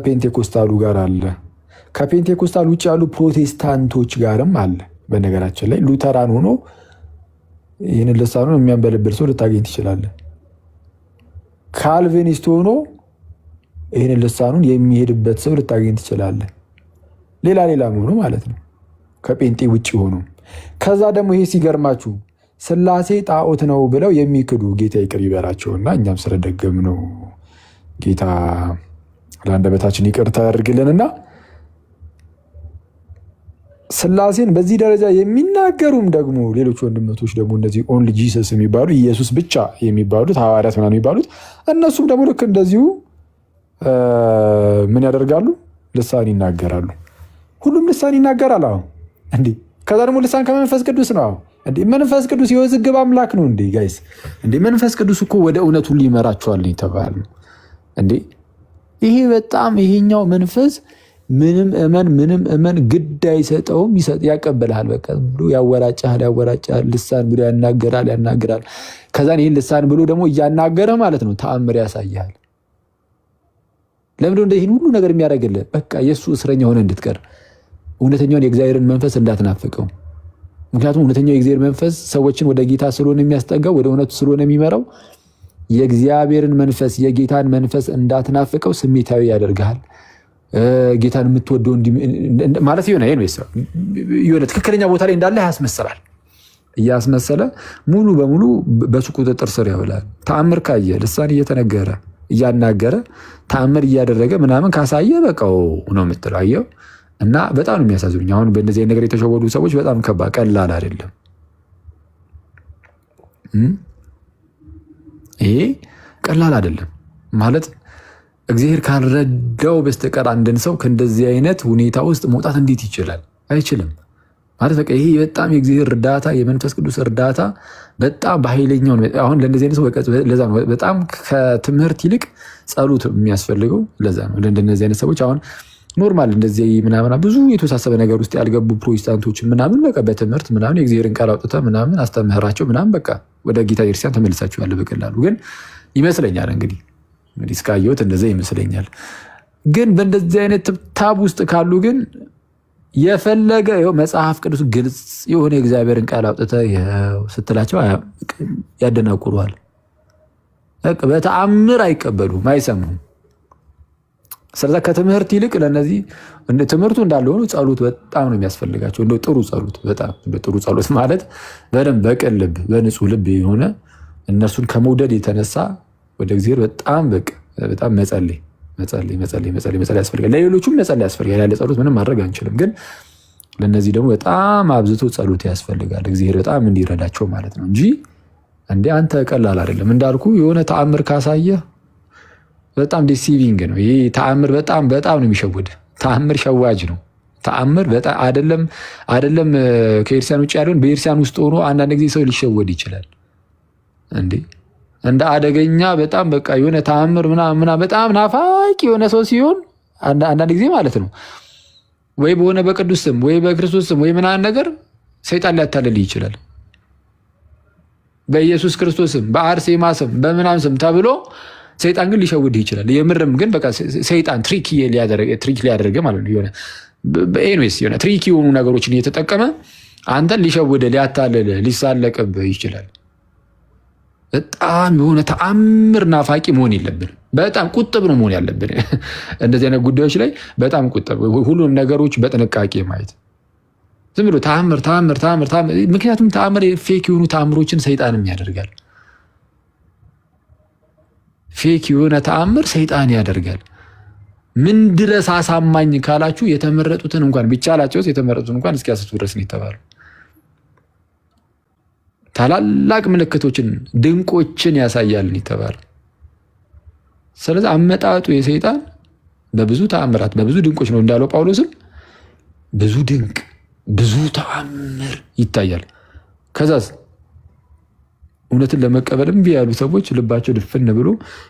ፔንቴኮስታሉ ጋር አለ ከፔንቴኮስታል ውጭ ያሉ ፕሮቴስታንቶች ጋርም አለ በነገራችን ላይ ሉተራን ሆኖ ይህንን ልሳኑን የሚያንበለብል ሰው ልታገኝ ትችላለህ ካልቪኒስት ሆኖ ይህንን ልሳኑን የሚሄድበት ሰው ልታገኝ ትችላለህ ሌላ ሆኖ ማለት ነው ከጴንጤ ውጭ ሆኖ ከዛ ደግሞ ይሄ ሲገርማችሁ ስላሴ ጣዖት ነው ብለው የሚክዱ ጌታ ይቅር ይበላቸውና እኛም ስለደገም ነው ጌታ ለአንደበታችን ይቅርታ ያድርግልንና ስላሴን በዚህ ደረጃ የሚናገሩም ደግሞ ሌሎች ወንድመቶች ደግሞ እነዚህ ኦንሊ ጂሰስ የሚባሉ ኢየሱስ ብቻ የሚባሉት ሐዋርያት ምናምን የሚባሉት እነሱም ደግሞ ልክ እንደዚሁ ምን ያደርጋሉ ልሳን ይናገራሉ ሁሉም ልሳን ይናገራል አሁን እንዴ ከዛ ደግሞ ልሳን ከመንፈስ ቅዱስ ነው እንዴ መንፈስ ቅዱስ የወዝግብ አምላክ ነው እንዴ ጋይስ እንዴ መንፈስ ቅዱስ እኮ ወደ እውነት ሁሉ ይመራቸዋል ተባለ እንዴ ይሄ በጣም ይሄኛው መንፈስ ምንም እመን ግድ አይሰጠውም ያቀበልሃል በቃ ብሎ ያወራጫል ልሳን ብሎ ያናገራል ከዛን ይሄን ልሳን ብሎ ደግሞ እያናገረ ማለት ነው ተአምር ያሳያል ለምን እንደዚህ ሁሉ ነገር የሚያደርግልህ በቃ የሱ እስረኛ ሆነ እንድትቀር እውነተኛውን የእግዚአብሔርን መንፈስ እንዳትናፍቀው ምክንያቱም እውነተኛው የእግዚአብሔር መንፈስ ሰዎችን ወደ ጌታ ስለሆነ የሚያስጠጋው ወደ እውነቱ ስለሆነ የሚመራው የእግዚአብሔርን መንፈስ የጌታን መንፈስ እንዳትናፍቀው ስሜታዊ ያደርግሃል። ጌታን የምትወደው ማለት የሆነ ትክክለኛ ቦታ ላይ እንዳለ ያስመስላል። እያስመሰለ ሙሉ በሙሉ በሱ ቁጥጥር ስር ያውላል። ተአምር ካየ ልሳን እየተነገረ እያናገረ ተአምር እያደረገ ምናምን ካሳየ በቃው ነው የምትለው። አየው እና በጣም ነው የሚያሳዝኑኝ። አሁን በእነዚህ ነገር የተሸወዱ ሰዎች በጣም ቀላል አይደለም። ይሄ ቀላል አይደለም ማለት እግዚአብሔር ካልረዳው በስተቀር አንድን ሰው ከእንደዚህ አይነት ሁኔታ ውስጥ መውጣት እንዴት ይችላል? አይችልም ማለት በቃ ይሄ በጣም የእግዚአብሔር እርዳታ የመንፈስ ቅዱስ እርዳታ በጣም በኃይለኛው። አሁን ለእንደዚህ አይነት ሰው ለዛ ነው በጣም ከትምህርት ይልቅ ጸሎት የሚያስፈልገው። ለዛ ነው ለእንደነዚህ አይነት ሰዎች አሁን ኖርማል እንደዚህ ምናምን ብዙ የተወሳሰበ ነገር ውስጥ ያልገቡ ፕሮቴስታንቶች ምናምን በቃ በትምህርት ምናምን የእግዚአብሔርን ቃል አውጥተህ ምናምን አስተምህራቸው ምናምን በቃ ወደ ጌታ ቤተክርስቲያን ተመልሳችኋል በቀላሉ። ግን ይመስለኛል እንግዲህ እስካየሁት እንደዚያ ይመስለኛል። ግን በእንደዚህ አይነት ታብ ውስጥ ካሉ ግን የፈለገ መጽሐፍ ቅዱስ ግልጽ የሆነ የእግዚአብሔርን ቃል አውጥተህ ስትላቸው ያደናቁሯል። በተአምር አይቀበሉም፣ አይሰሙም። ስለዛ ከትምህርት ይልቅ ለነዚህ ትምህርቱ እንዳለ ሆኖ ጸሎት በጣም ነው የሚያስፈልጋቸው። እንደ ጥሩ ጸሎት በጣም እንደ ጥሩ ጸሎት ማለት በደንብ በቅን ልብ በንጹህ ልብ የሆነ እነሱን ከመውደድ የተነሳ ወደ እግዚአብሔር በጣም መጸለይ ያስፈልጋል። ለሌሎቹም መጸለይ ያስፈልጋል። ያለ ጸሎት ምንም ማድረግ አንችልም። ግን ለነዚህ ደግሞ በጣም አብዝቶ ጸሎት ያስፈልጋል። እግዚአብሔር በጣም እንዲረዳቸው ማለት ነው እንጂ እንደ አንተ ቀላል አይደለም። እንዳልኩ የሆነ ተአምር ካሳየህ በጣም ዲሲቪንግ ነው ይሄ ተአምር። በጣም ነው የሚሸውድ። ተአምር ሸዋጅ ነው። ተአምር በጣም አይደለም ከኤርሲያን ውጭ ያለውን በኤርሲያን ውስጥ ሆኖ አንዳንድ ጊዜ ሰው ሊሸወድ ይችላል። እንደ አደገኛ በጣም በቃ የሆነ ተአምር ምናምን በጣም ናፋቂ የሆነ ሰው ሲሆን አንዳንድ ጊዜ ማለት ነው ወይ በሆነ በቅዱስ ስም ወይ በክርስቶስ ስም ወይ ምናምን ነገር ሰይጣን ሊያታልል ይችላል። በኢየሱስ ክርስቶስ ስም በአርሴማ ስም በምናምን ስም ተብሎ ሰይጣን ግን ሊሸውድህ ይችላል። የምርም ግን በቃ ሰይጣን ትሪክ ሊያደርግ ማለት ነው። የሆነ ኤኒዌይስ የሆነ ትሪክ የሆኑ ነገሮችን እየተጠቀመ አንተን ሊሸውድህ ሊያታልልህ ሊሳለቅብህ ይችላል። በጣም የሆነ ተአምር ናፋቂ መሆን የለብንም። በጣም ቁጥብ ነው መሆን ያለብን እንደዚህ አይነት ጉዳዮች ላይ በጣም ቁጥብ፣ ሁሉንም ነገሮች በጥንቃቄ ማየት። ዝም ብሎ ተአምር። ምክንያቱም ተአምር ፌክ የሆኑ ተአምሮችን ሰይጣንም ያደርጋል። ፌክ የሆነ ተአምር ሰይጣን ያደርጋል። ምን ድረስ አሳማኝ ካላችሁ የተመረጡትን እንኳን ቢቻላቸውስ የተመረጡትን እንኳን እስኪያስቱ ድረስ ነው የተባለው። ታላላቅ ምልክቶችን ድንቆችን ያሳያልን ይተባል። ስለዚህ አመጣጡ የሰይጣን በብዙ ተአምራት በብዙ ድንቆች ነው እንዳለው ጳውሎስም ብዙ ድንቅ ብዙ ተአምር ይታያል። ከዛስ እውነትን ለመቀበል እምቢ ያሉ ሰዎች ልባቸው ድፍን ብሎ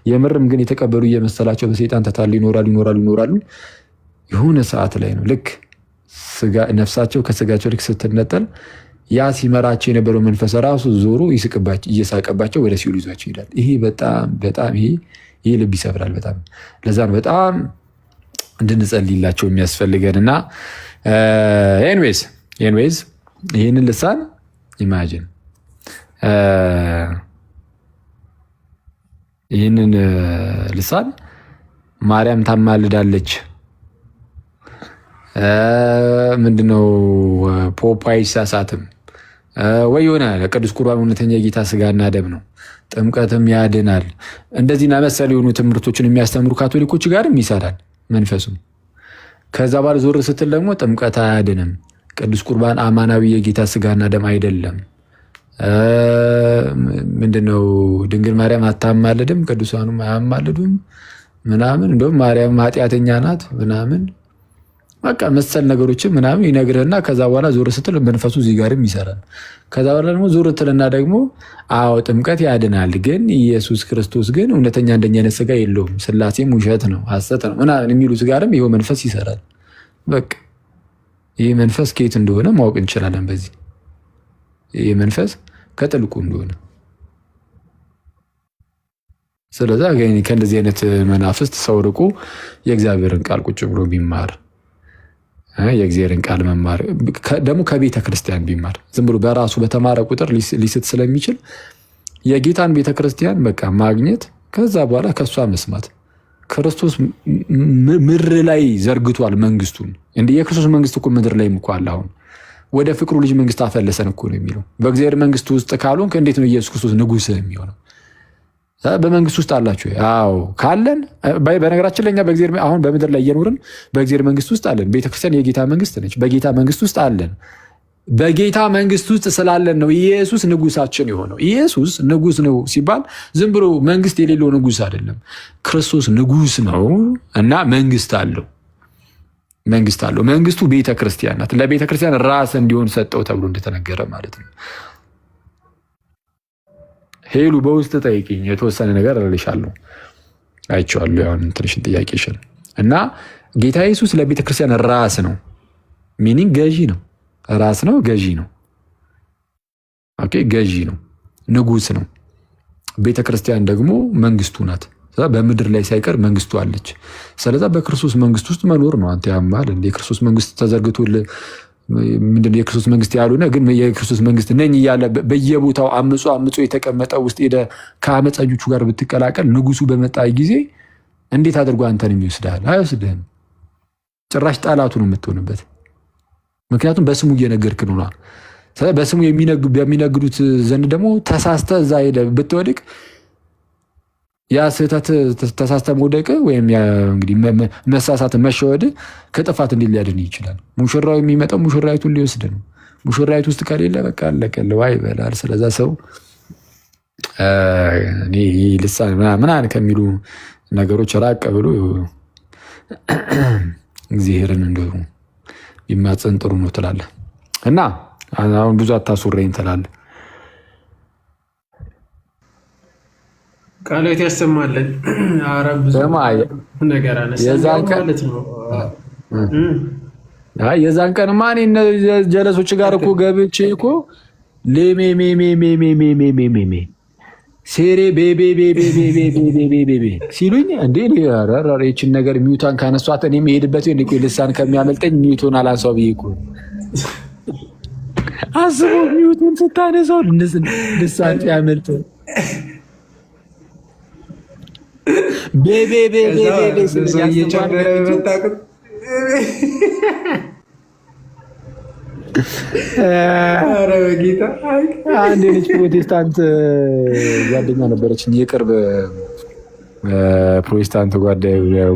የምርም ግን የተቀበሉ እየመሰላቸው በሰይጣን ተታል ይኖራሉ። የሆነ ሰዓት ላይ ነው ልክ ነፍሳቸው ከስጋቸው ልክ ስትነጠል ያ ሲመራቸው የነበረው መንፈስ ራሱ ዞሮ እየሳቀባቸው ወደ ሲኦል ይዟቸው ይሄዳል። ይሄ በጣም ይሄ ልብ ይሰብራል በጣም። ለዛ ነው በጣም እንድንጸልይላቸው የሚያስፈልገን እና ኤንዌይዝ ይህንን ልሳን ኢማጂን ይህንን ልሳን ማርያም ታማልዳለች፣ ምንድነው ፖፕ አይሳሳትም ወይ የሆነ ቅዱስ ቁርባን እውነተኛ የጌታ ስጋና ደም ነው፣ ጥምቀትም ያድናል፣ እንደዚህና መሰል የሆኑ ትምህርቶችን የሚያስተምሩ ካቶሊኮች ጋርም ይሰራል መንፈሱም። ከዛ ባለ ዞር ስትል ደግሞ ጥምቀት አያድንም፣ ቅዱስ ቁርባን አማናዊ የጌታ ስጋና ደም አይደለም፣ ምንድነው ድንግል ማርያም አታማልድም፣ ቅዱሳኑም አያማልዱም ምናምን፣ እንደውም ማርያም ኃጢአተኛ ናት ምናምን በቃ መሰል ነገሮችን ምናምን ይነግርህና ከዛ በኋላ ዞር ስትል መንፈሱ እዚህ ጋርም ይሰራል። ከዛ በኋላ ደግሞ ዞር ትልና ደግሞ አዎ ጥምቀት ያድናል፣ ግን ኢየሱስ ክርስቶስ ግን እውነተኛ እንደኛ አይነት ስጋ የለውም፣ ስላሴም ውሸት ነው ሐሰት ነው ምናምን የሚሉት ጋርም ይኸው መንፈስ ይሰራል። በቃ ይህ መንፈስ ከየት እንደሆነ ማወቅ እንችላለን በዚህ ይህ መንፈስ ከጥልቁ እንደሆነ። ስለዚህ ከእንደዚህ አይነት መናፍስት ሰው ርቆ የእግዚአብሔርን ቃል ቁጭ ብሎ ቢማር የእግዚአብሔርን ቃል መማር ደግሞ ከቤተ ክርስቲያን ቢማር ዝም ብሎ በራሱ በተማረ ቁጥር ሊስት ስለሚችል የጌታን ቤተክርስቲያን በቃ ማግኘት፣ ከዛ በኋላ ከሷ መስማት። ክርስቶስ ምድር ላይ ዘርግቷል መንግስቱን። እንደ የክርስቶስ መንግስት እኮ ምድር ላይ እኮ አለ። አሁን ወደ ፍቅሩ ልጅ መንግስት አፈለሰን እኮ ነው የሚለው። በእግዚአብሔር መንግስት ውስጥ ካልሆንክ እንዴት ነው ኢየሱስ ክርስቶስ ንጉሥ የሚሆነው? በመንግስት ውስጥ አላችሁ? አዎ ካለን። በነገራችን ላይ እኛ በእግዚአብሔር አሁን በምድር ላይ እየኖርን በእግዚአብሔር መንግስት ውስጥ አለን። ቤተክርስቲያን የጌታ መንግስት ነች። በጌታ መንግስት ውስጥ አለን። በጌታ መንግስት ውስጥ ስላለን ነው ኢየሱስ ንጉሳችን የሆነው። ኢየሱስ ንጉስ ነው ሲባል ዝም ብሎ መንግስት የሌለው ንጉስ አይደለም። ክርስቶስ ንጉስ ነው እና መንግስት አለው። መንግስቱ ቤተክርስቲያን ናት። ለቤተክርስቲያን ራስ እንዲሆን ሰጠው ተብሎ እንደተነገረ ማለት ነው። ሄሉ በውስጥ ጠይቂኝ፣ የተወሰነ ነገር እልሻለሁ። አይቼዋለሁ ያሁን ትንሽን ጥያቄ ይችላል እና ጌታ ኢየሱስ ለቤተክርስቲያን ራስ ነው። ሚኒንግ ገዢ ነው። ራስ ነው፣ ገዢ ነው። ኦኬ፣ ገዢ ነው፣ ንጉስ ነው። ቤተክርስቲያን ደግሞ መንግስቱ ናት። በምድር ላይ ሳይቀር መንግስቱ አለች። ስለዛ በክርስቶስ መንግስት ውስጥ መኖር ነው። አንተ ያማል እንደ የክርስቶስ መንግስት ተዘርግቶልህ ምንድነው የክርስቶስ መንግስት ያሉነ ግን የክርስቶስ መንግስት ነኝ እያለ በየቦታው አምጾ የተቀመጠው ውስጥ ሄደ ከአመፀኞቹ ጋር ብትቀላቀል ንጉሱ በመጣ ጊዜ እንዴት አድርጎ አንተን ይወስዳል? አይወስድህም። ጭራሽ ጠላቱ ነው የምትሆንበት። ምክንያቱም በስሙ እየነገርክ ነው። በስሙ በሚነግዱት ዘንድ ደግሞ ተሳስተ እዛ ሄደ ብትወድቅ ያ ስህተት ተሳስተ መውደቅ ወይም እንግዲህ መሳሳት መሸወድ ከጥፋት እንዴት ሊያድን ይችላል? ሙሽራው የሚመጣው ሙሽራይቱን ሊወስድ ነው። ሙሽራይቱ ውስጥ ከሌለ በቃ አለቀለ፣ ዋይ ይበላል። ስለዛ ሰው እኔ ልሳን ምናምን ከሚሉ ነገሮች ራቅ ብሎ እግዚአብሔርን እንደው ቢማፀን ጥሩ ነው ትላለህ እና አሁን ብዙ አታሱረኝ ትላለህ። ቃሎት ያሰማልን። አረብ ብዙ ነገር አነሳን ማለት ነው። የዛን ቀን ማን ጀለሶች ጋር እኮ ገብቼ እኮ ሌሜሜሜሜሜሜሜሜሜ ሴሬ ቤቤቤቤቤቤቤቤ ሲሉኝ እንዴ ይህችን ነገር ሚዩቷን ካነሷት እኔ የሄድበት ልሳን ከሚያመልጠኝ ሚዩቱን አላንሳው ብዬ እኮ አስቦ ሚዩቱን ስታነሳው ልሳን ያመልጥ አንድ ልጅ ፕሮቴስታንት ጓደኛ ነበረችኝ። የቅርብ ፕሮቴስታንት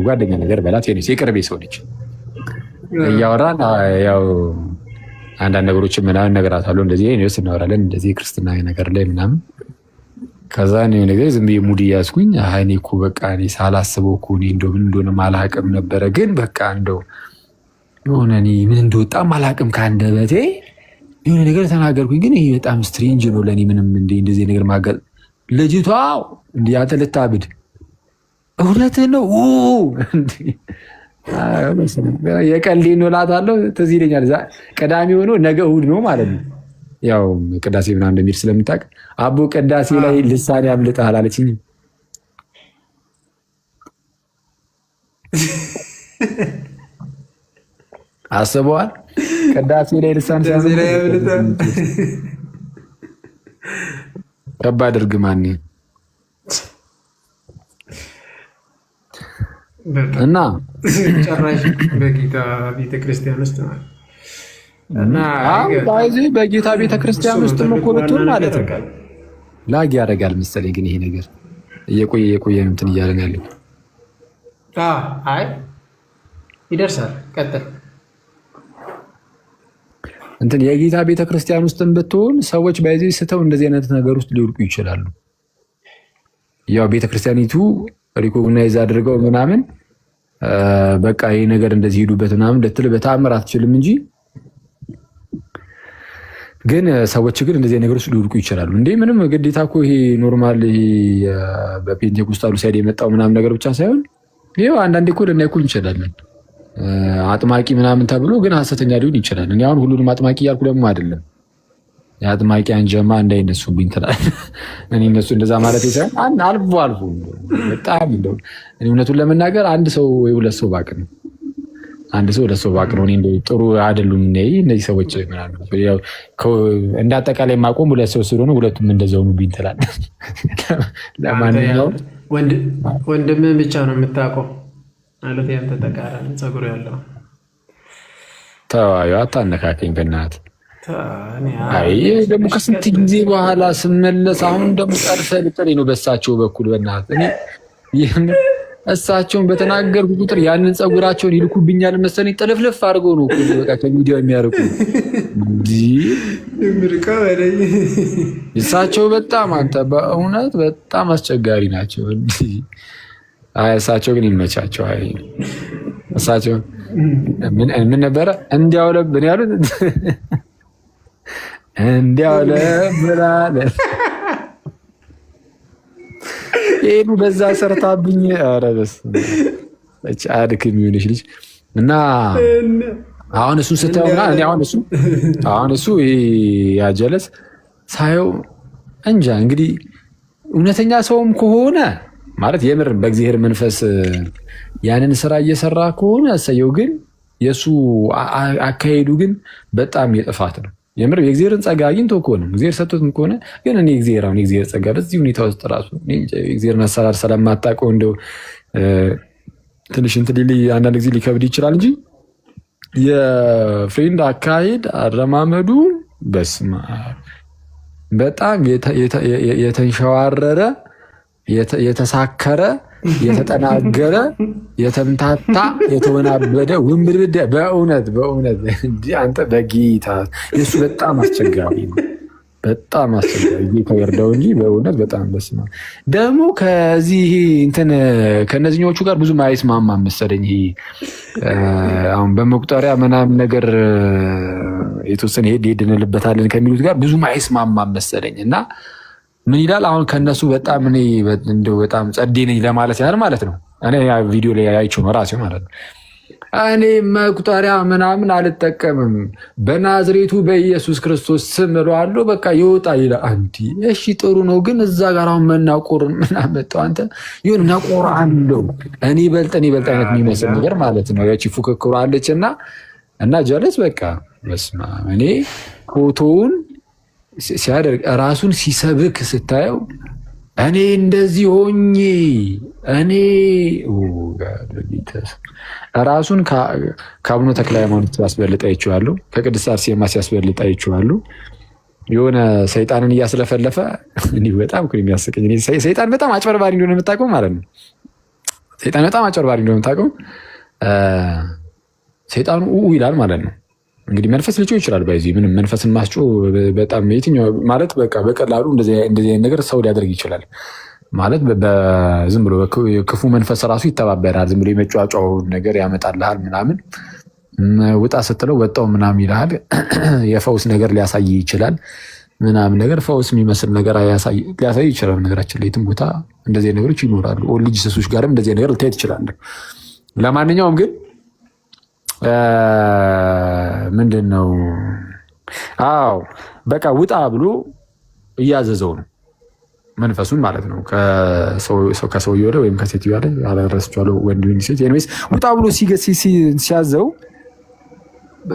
ጓደኛ ነገር በላት የቅርቤ ሰው ነች። እያወራን ያው አንዳንድ ነገሮችን ምናምን እነግራታለሁ። እንደዚህ ስ እናወራለን እንደዚህ ክርስትና ነገር ላይ ምናምን ከዛ ነገር ዝም ብዬ ሙድ እያዝኩኝ እኔ እኮ በቃ እኔ ሳላስበው እኮ እኔ እንደው ምን እንደሆነ አላቅም ነበረ፣ ግን በቃ እንደው የሆነ እኔ ምን እንደወጣም አላቅም ከአንደበቴ የሆነ ነገር ተናገርኩኝ። ግን ይሄ በጣም ስትሬንጅ ነው ለእኔ ምንም እንደዚህ ነገር ማጋጥ ልጅቷ እንዲህ አንተ ልታብድ እውነትህን ነው የቀልዴን እላታለሁ። ትዝ ይለኛል ቅዳሜ ሆኖ ነገ እሑድ ነው ማለት ነው። ያው ቅዳሴ ምናምን እንደሚል ስለምታውቅ አቦ ቅዳሴ ላይ ልሳን ያምልጥሃል አለችኝ። አስበዋል። ቅዳሴ ላይ ልሳን ከባድ እርግማን እና ጨራሽ በጌታ ቤተክርስቲያን ውስጥ ነው እና በጌታ ቤተክርስቲያን ውስጥ መኮበቱን ማለት ነው። ላግ ያደርጋል መሰለኝ። ግን ይሄ ነገር እየቆየ እንትን እያለን ያለው አይ ይደርሳል። ቀጥል። እንትን የጌታ ቤተክርስቲያን ውስጥም ብትሆን ሰዎች በዚህ ስተው እንደዚህ አይነት ነገር ውስጥ ሊወድቁ ይችላሉ። ያው ቤተክርስቲያኒቱ ሪኮግናይዝ አድርገው ምናምን በቃ ይሄ ነገር እንደዚህ ሄዱበት ምናምን ልትል በተአምር አትችልም እንጂ ግን ሰዎች ግን እንደዚህ ነገሮች ሊወድቁ ይችላሉ። እንዴ ምንም ግዴታ እኮ ይሄ ኖርማል በፔንቴኮስታሉ ሳይድ የመጣው ምናምን ነገር ብቻ ሳይሆን ይኸው አንዳንዴ እኮ ልናይ እኮ እንችላለን። አጥማቂ ምናምን ተብሎ ግን ሐሰተኛ ሊሆን ይችላል። እኔ አሁን ሁሉንም አጥማቂ እያልኩ ደግሞ አይደለም። የአጥማቂ አንጀማ እንዳይነሱብኝ ትላለህ። እኔ እነሱ እንደዛ ማለት ሳይሆን አልፎ አልፎ በጣም እንደው እኔ እውነቱን ለመናገር አንድ ሰው ወይ ሁለት ሰው ባቅ ነው አንድ ሰው ለሰው ባቅረው እኔ እንደው ጥሩ አይደሉም እነዚህ ሰዎች ምናምን እንደ አጠቃላይ ማቆም ሁለት ሰው ስለሆነ ሁለቱም እንደዛው ነው ቢንተላል። ለማንኛውም ወንድምህን ብቻ ነው የምታውቀው ማለት ያንተ ተቃራኒ ፀጉር ያለው ተዋዩ አታነካከኝ በእናትህ። አይ ደግሞ ከስንት ጊዜ በኋላ ስመለስ አሁን ደግሞ ጠርሰህ ልጠሪ ነው በእሳቸው በኩል በእናትህ እኔ እሳቸውን በተናገርኩ ቁጥር ያንን ፀጉራቸውን ይልኩብኛል መሰለኝ። ጥልፍልፍ አድርገው ነው በቃ ከሚዲያው የሚያርቁ እሳቸው በጣም አንተ በእውነት በጣም አስቸጋሪ ናቸው። አይ እሳቸው ግን ይመቻቸው። አይ እሳቸው ምን ነበረ እንዲያውለብን ያሉት እንዲያውለብላለ ይሄኑ በዛ ሰርታብኝ አረበስ አድክም ይሆንሽ ልጅ እና አሁን እሱ ስታየውና እኔ አሁን እሱ ያጀለስ ሳየው እንጃ እንግዲህ እውነተኛ ሰውም ከሆነ ማለት የምር በእግዚአብሔር መንፈስ ያንን ስራ እየሰራ ከሆነ እሰየው። ግን የሱ አካሄዱ ግን በጣም የጥፋት ነው። የምር የእግዚአብሔርን ጸጋ አግኝቶ ከሆነ እግዚአብሔር ሰጥቶትም ከሆነ ግን እኔ እግዚአብሔር ጸጋ በዚህ ሁኔታ ውስጥ ራሱ እግዚአብሔርን አሰራር ስለማታውቀው እንደው ትንሽ እንትን አንዳንድ ጊዜ ሊከብድ ይችላል እንጂ የፍሬንድ አካሄድ አረማመዱ በስመ አብ በጣም የተንሸዋረረ የተሳከረ የተጠናገረ የተምታታ የተወናበደ ውንብድብድ በእውነት አንተ በጌታ የሱ በጣም አስቸጋሪ ነው። በጣም አስቸጋሪ ጌታ ይርዳው እንጂ በእውነት በጣም በስማ ደግሞ ከዚህ እንትን ከነዚህኞቹ ጋር ብዙ አይስማማ መሰለኝ። ይሄ አሁን በመቁጠሪያ ምናምን ነገር የተወሰነ ሄድ እንልበታለን ከሚሉት ጋር ብዙ አይስማማ መሰለኝ እና ምን ይላል አሁን ከነሱ በጣም እኔ እንደው በጣም ጸዴ ነኝ ለማለት ያህል ማለት ነው። እኔ ቪዲዮ ላይ አይቼው ነው ራሴ ማለት ነው። እኔ መቁጠሪያ ምናምን አልጠቀምም በናዝሬቱ በኢየሱስ ክርስቶስ ስም እለዋለሁ በቃ ይወጣ ይላል። አንዲ እሺ ጥሩ ነው፣ ግን እዛ ጋር አሁን መናቆር ምናምን መጣው አንተ ይሁን ናቆር አለው እኔ በልጥ አይነት የሚመስል ነገር ማለት ነው። ያቺ ፉክክሩ አለችና ጀለስ በቃ በስማ እኔ ፎቶውን ሲያደርግ ራሱን ሲሰብክ ስታየው እኔ እንደዚህ ሆኜ እኔ ራሱን ከአቡነ ተክለ ሃይማኖት ሲያስበልጥ አይቼዋለሁ። ከቅድስት አርሴማ ሲያስበልጥ አይቼዋለሁ። የሆነ ሰይጣንን እያስለፈለፈ በጣም የሚያስቀኝ ሰይጣን በጣም አጭበርባሪ እንደሆነ የምታውቀው ማለት ነው። ሰይጣን በጣም አጭበርባሪ እንደሆነ የምታውቀው ሰይጣኑ ይላል ማለት ነው። እንግዲህ መንፈስ ልጮህ ይችላል። ባይዚህ ምንም መንፈስን ማስጮ በጣም የትኛው ማለት በቃ በቀላሉ እንደዚህ አይነት ነገር ሰው ሊያደርግ ይችላል ማለት ዝም ብሎ ክፉ መንፈስ ራሱ ይተባበራል። ዝም ብሎ የመጫጫው ነገር ያመጣልሃል ምናምን ውጣ ስትለው ወጣው ምናምን ይልሃል። የፈውስ ነገር ሊያሳይ ይችላል ምናምን ነገር ፈውስ የሚመስል ነገር ሊያሳይ ይችላል። ነገራችን ላይ የትም ቦታ እንደዚህ ነገሮች ይኖራሉ። ልጅ ሰሶች ጋርም እንደዚህ ነገር ልታየት ይችላል። ለማንኛውም ግን ምንድን ነው አዎ በቃ ውጣ ብሎ እያዘዘው ነው መንፈሱን ማለት ነው። ከሰውየው ወይም ከሴትዮዋ ላይ አላረስቻለሁ ወንድ ወይም ሴት ኤኒዌይስ ውጣ ብሎ ሲያዘው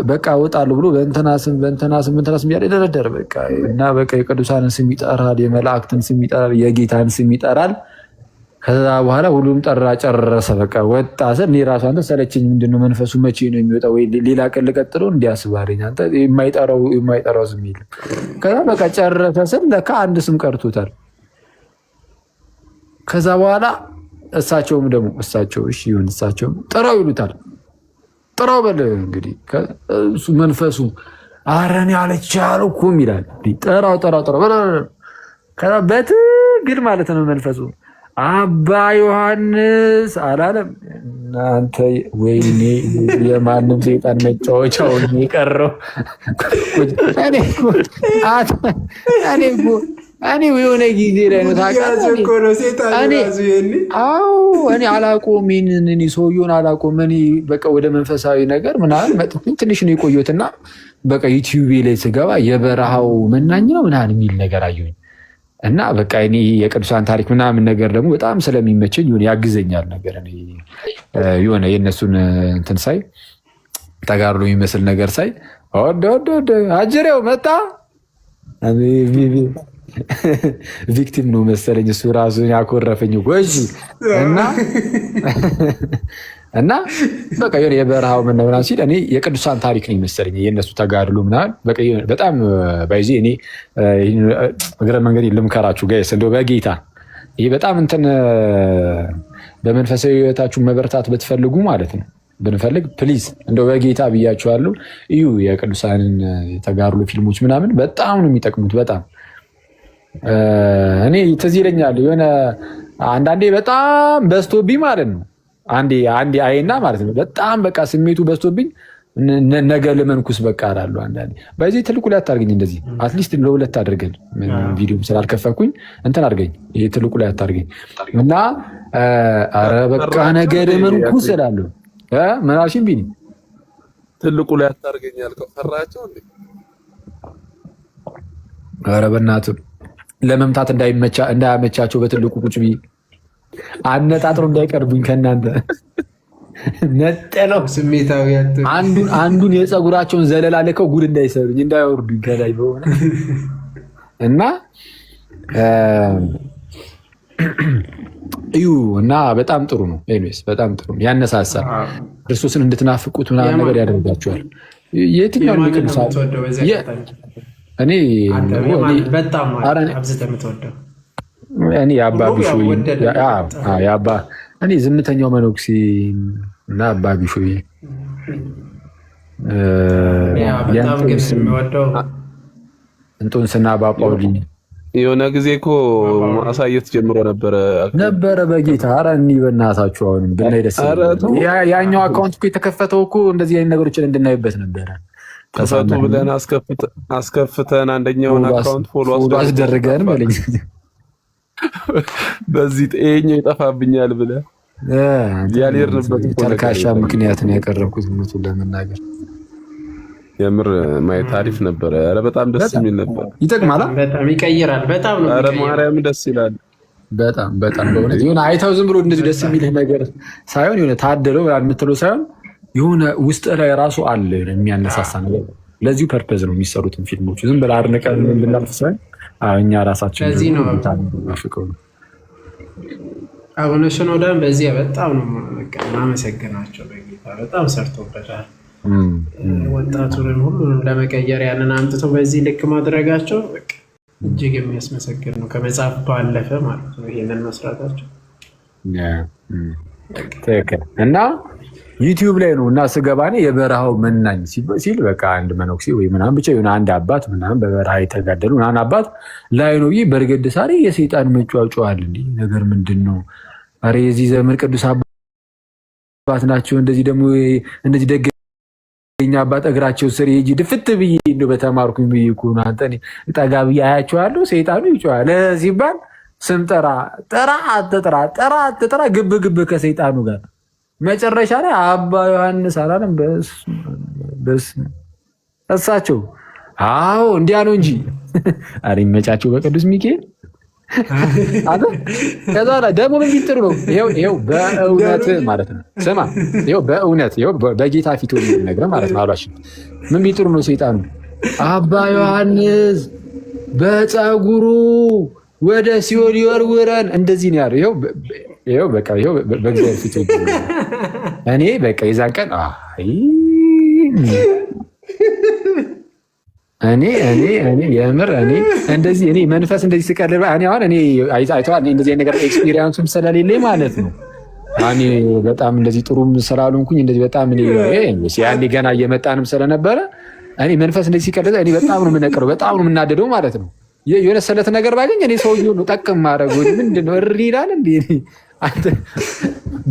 በቃ እወጣለሁ ብሎ በእንትና ስም ያለ ደረደረ በቃ እና በቃ የቅዱሳንን ስም ይጠራል፣ የመላእክትን ስም ይጠራል፣ የጌታን ስም ይጠራል። ከዛ በኋላ ሁሉም ጠራ ጨረሰ። በቃ ወጣ ስል እኔ ራሱ አንተ ሰለቸኝ፣ ምንድነው መንፈሱ መቼ ነው የሚወጣው? ወይ ሌላ ቀን ልቀጥለው እንዲያስባለኝ አንተ የማይጠራው ስም የለም። ከዛ በቃ ጨረሰ ስል ለካ አንድ ስም ቀርቶታል። ከዛ በኋላ እሳቸውም ደግሞ እሺ ይሁን እሳቸውም ጥራው ይሉታል። ጥራው በል እንግዲህ እሱ መንፈሱ አረን አልቻልኩም ይላል። ጥራው ከዛ በትግል ማለት ነው መንፈሱ አባ ዮሐንስ አላለም። እናንተ ወይኔ የማንም ሰይጣን መጫወቻው የቀረው እኔ የሆነ ጊዜ ላይ ነው እኔ አላቆም ይህንን ሰውየውን አላቆም። እኔ በቃ ወደ መንፈሳዊ ነገር ምናምን ትንሽ ነው የቆየሁትና በቃ ዩቲዩብ ላይ ስገባ የበረሃው መናኝ ነው ምናምን የሚል ነገር አየሁኝ እና በቃ እኔ የቅዱሳን ታሪክ ምናምን ነገር ደግሞ በጣም ስለሚመቸኝ ያግዘኛል ነገር የሆነ የእነሱን እንትን ሳይ ተጋድሎ የሚመስል ነገር ሳይ ወደ አጀሬው መጣ። ቪክቲም ነው መሰለኝ እሱ ራሱን ያኮረፈኝ ጎጂ እና በቃ የሆነ የበረሃው ምናምን ሲል እኔ የቅዱሳን ታሪክ ነው መሰለኝ የእነሱ ተጋድሎ ምናምን በቃ በጣም ባይዚ እኔ እግረ መንገድ ልምከራችሁ ጋይስ እንደው በጌታ ይሄ በጣም እንትን በመንፈሳዊ ህይወታችሁ መበርታት ብትፈልጉ ማለት ነው ብንፈልግ ፕሊዝ እንደው በጌታ ብያችኋለሁ እዩ የቅዱሳንን የተጋድሎ ፊልሞች ምናምን በጣም ነው የሚጠቅሙት በጣም እኔ ትዝ ይለኛል የሆነ አንዳንዴ በጣም በዝቶብኝ ማለት ነው አንዴ አይና ማለት ነው በጣም በቃ ስሜቱ በዝቶብኝ ነገ ለመንኩስ በቃ አላለሁ አንዳንዴ በዚህ ትልቁ ላይ አታርገኝ እንደዚህ አትሊስት ለሁለት አድርገን ቪዲዮም ስላልከፈኩኝ እንትን አድርገኝ ይሄ ትልቁ ላይ አታርገኝ እና አረ በቃ ነገ ለመንኩስ እላለሁ ምን አልሽኝ ቢኒ ትልቁ ላይ አታርገኝ ያልከው ፈራቸው እንዴ አረ በእናትህ ለመምታት እንዳያመቻቸው በትልቁ ቁጭ ብዬ አነጣጥሮ እንዳይቀርቡኝ ከእናንተ ነጠለው ስሜታዊ አንዱን የፀጉራቸውን ዘለላ ልከው ጉድ እንዳይሰሩኝ እንዳይወርዱኝ ከላይ በሆነ እና እዩ እና በጣም ጥሩ ነው። ኤኒዌይስ በጣም ጥሩ ነው። ያነሳሳል። ክርስቶስን እንድትናፍቁት ምናምን ነገር ያደርጋቸዋል። የትኛው ቅዱሳን እኔ የአባ ቢሾይ እኔ ዝምተኛው መነኩሴ እና አባ ቢሾይ እንጦንስና አባ ጳውሊ የሆነ ጊዜ እኮ ማሳየት ጀምሮ ነበረ በጌታ ኧረ እኒህ በእናታችሁ አሁንም ብናይ ደስ ያኛው አካውንት እኮ የተከፈተው እኮ እንደዚህ አይነት ነገሮችን እንድናይበት ነበረ። ከፈቱ ብለን አስከፍተን አንደኛውን አካውንት ፎሎ አስደርገን በለኝ በዚህ ይሄኛው ይጠፋብኛል ብለህ ያልሄድንበት ተልካሻ ምክንያት ነው ያቀረብኩት። እውነቱን ለመናገር የምር ማየት አሪፍ ነበረ። ኧረ በጣም ደስ የሚል ነበር። ይጠቅማል፣ በጣም ይቀይራል። በጣም ነው። ኧረ ማርያም ደስ ይላል። በጣም በእውነት የሆነ አይተው ዝም ብሎ እንደዚህ ደስ የሚል ነገር ሳይሆን የሆነ ታደለው የምትለው ሳይሆን የሆነ ውስጥ ላይ ራሱ አለ የሚያነሳሳ ነገር። ለዚሁ ፐርፐዝ ነው የሚሰሩትን ፊልሞች ዝም ብለህ አድንቀን ብናልፍ ሳይሆን እኛ ራሳችን ለዚህ ነው አቡነ ሽኖዳን በዚህ በጣም ነው ማመሰግናቸው። በጌታ በጣም ሰርቶበታል። ወጣቱንም ሁሉንም ለመቀየር ያንን አምጥቶ በዚህ ልክ ማድረጋቸው እጅግ የሚያስመሰግን ነው። ከመጽሐፍ ባለፈ ማለት ነው ይሄንን መስራታቸው። እና ዩቲዩብ ላይ ነው እና ስገባኔ የበረሃው መናኝ ሲል በቃ አንድ መነኩሴ ወይ ምናምን ብቻ የሆነ አንድ አባት ምናምን በበረሃ የተጋደሉ ምናምን አባት ላይ ነው በርገድ ሳሪ የሰይጣን መጫጫዋል እንዲ ነገር ምንድን ነው? አረ የዚህ ዘመን ቅዱስ አባት ናቸው። እንደዚህ ደግሞ እንደዚህ ደገኛ አባት እግራቸው ስር ሂጂ ድፍት ብዬ እንደው በተማርኩኝ ብዬ እኮ ነው አንተ ጠጋ ብዬ አያቸዋለሁ። ሰይጣኑ ይጫዋል ሲባል ስም ጠራ አትጥራ ግብ ከሰይጣኑ ጋር መጨረሻ ላይ አባ ዮሐንስ አላለም በስ እሳቸው አዎ እንዲያ ነው እንጂ አረ ይመጫቸው በቅዱስ ሚካኤል ከዛ ደግሞ ምን ቢጥሩ ነው ይሄው በእውነት ማለት ነው። ስማ ይሄው በእውነት ይሄው በጌታ ፊት ነው ነገር ማለት ነው። አሏሽ ምን ቢጥሩ ነው ሰይጣኑ አባ ዮሐንስ በፀጉሩ ወደ ሲኦል ይወርውረን እንደዚህ ነው ያለው። ይሄው በቃ ይሄው በእግዚአብሔር ፊት እኔ በቃ የዛን ቀን እኔ የምር እኔ እንደዚህ እኔ መንፈስ እንደዚህ ስቀርብ እኔ አሁን እኔ አይተዋል እንደዚህ አይነት ነገር ኤክስፒሪየንሱም ስለሌለኝ ማለት ነው። እኔ በጣም እንደዚህ ጥሩም ስላልሆንኩኝ እንደዚህ በጣም እኔ ያኔ ገና እየመጣንም ስለነበረ እኔ መንፈስ እንደዚህ ሲቀርብ እኔ በጣም ነው የምነቀረው፣ በጣም ነው የምናደደው ማለት ነው። የሆነ ሰለት ነገር ባገኝ እኔ ሰውዬው ነው ጠቅም ማድረግ ምንድን ነው እሪ ይላል እንዴ? አንተ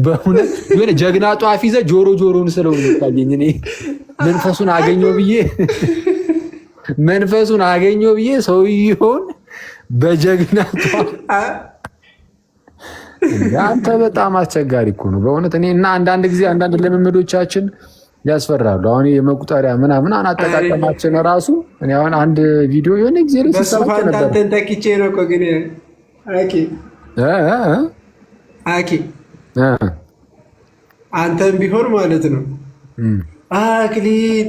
በእውነት የሆነ ጀግና ጧፍ ይዘህ ጆሮውን ስለሆነ ታገኝ እኔ መንፈሱን አገኘው ብዬ ሰውዬውን በጀግና ጧፍ አንተ በጣም አስቸጋሪ እኮ ነው በእውነት እኔ እና አንዳንድ ጊዜ አንዳንድ ልምምዶቻችን ያስፈራሉ። አሁን የመቁጠሪያ ምናምን አጠቃቀማችን ራሱ እኔ አሁን አንድ ቪዲዮ የሆነ ጊዜ ላይ ሲሰራጭ ነበር። ተኪቼ ነው እኮ ግን አኪ አንተም ቢሆን ማለት ነው አክሊል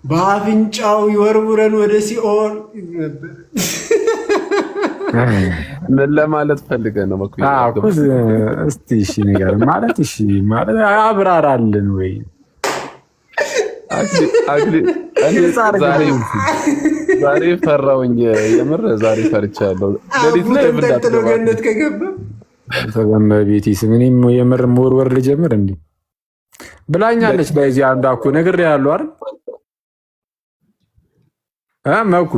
በአፍንጫው ይወርውረን ወደ ሲኦል ነበር። ምን ለማለት ፈልገህ ነው? እስቲ እሺ ነገር ማለት እሺ ማለት አብራራልን ወይ ዛሬ ፈራውኝ፣ የምር ዛሬ ፈርቻለሁ። ሌሊት ላይ ገነት ከገባ ቤቲ ስምኔም የምር መወርወር ልጀምር እንዴ ብላኛለች። በዚህ አንዷ እኮ ነግሬሃለሁ አይደል መኩ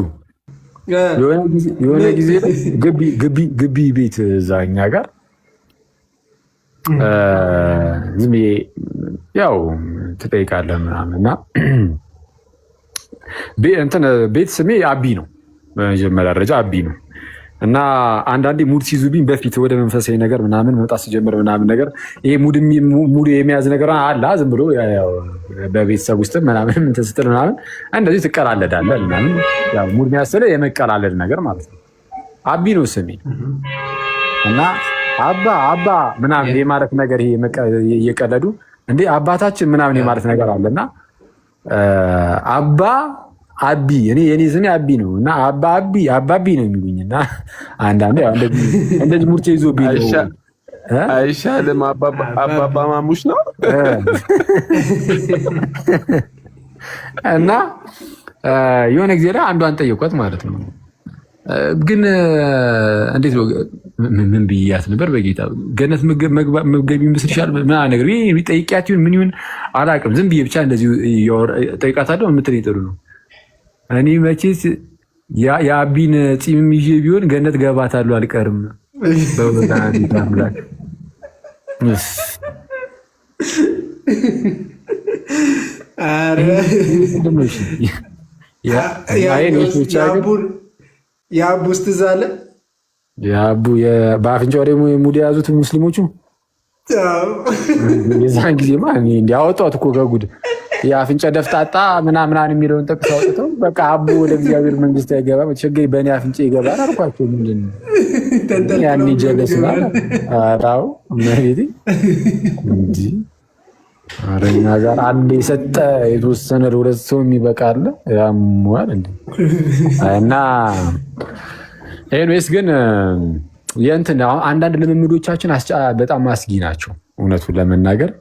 የሆነ ጊዜ ግቢ ቤት እዛኛ ጋር ዝም ብዬ ያው ትጠይቃለህ ምናምን እና ቤት ስሜ አቢ ነው። በመጀመሪያ ደረጃ አቢ ነው እና አንዳንዴ ሙድ ሲይዙብኝ በፊት ወደ መንፈሳዊ ነገር ምናምን መምጣት ሲጀምር ምናምን ነገር ይሄ ሙድ የሚያዝ ነገር አለ። ዝም ብሎ በቤተሰብ ውስጥ ምናምን እንትን ስትል ምናምን እንደዚህ ትቀላለዳለህ ምናምን ያው ሙድ የሚያስለ የመቀላለድ ነገር ማለት ነው። አቢ ነው ስሜ እና አባ ምናምን የማለት ነገር ይሄ እየቀለዱ እንዴ አባታችን ምናምን የማለት ነገር አለና አቢ የኔ ስሜ አቢ ነው እና አባቢ ነው የሚሉኝና አንዳንዴ እንደዚህ ሙርቴ ይዞ አይሻልም? አባባ ማሙሽ ነው እና የሆነ ጊዜ ላይ አንዷን ጠየኳት ማለት ነው። ግን እንዴት ነው ምን ብያት ነበር? በጌታ ገነት መገቢ ይመስልሻል ምናምን ነገር ጠይቂያት ይሁን ምን ይሁን አላውቅም። ዝም ብዬ ብቻ እንደዚህ ጠይቃታለሁ። የምትለኝ ጥሩ ነው። እኔ መቼስ የአቢን ፂም ይዤ ቢሆን ገነት ገባታለሁ አልቀርም። በወላሂ የአቡስ ትዝ አለ። የአቡ በአፍንጫው ደግሞ ሙድ የያዙት ሙስሊሞቹ የዛን ጊዜማ እንዲያወጧት እኮ ከጉድ የአፍንጫ ደፍጣጣ ምናምን የሚለውን ጠቅስ አውጥተው በቃ አቡ ወደ እግዚአብሔር መንግስት አይገባም ችግር በእኔ አፍንጫ ይገባል አልኳቸው። ምንድን ነው ያኔ ጀለስና አራው መሄድ እንጂ አረኛ ጋር አንድ የሰጠ የተወሰነ ለሁለት ሰው የሚበቃል ያሟል እንዴ እና ኤኒዌይስ ግን የእንትን አንዳንድ ልምምዶቻችን በጣም አስጊ ናቸው እውነቱን ለመናገር።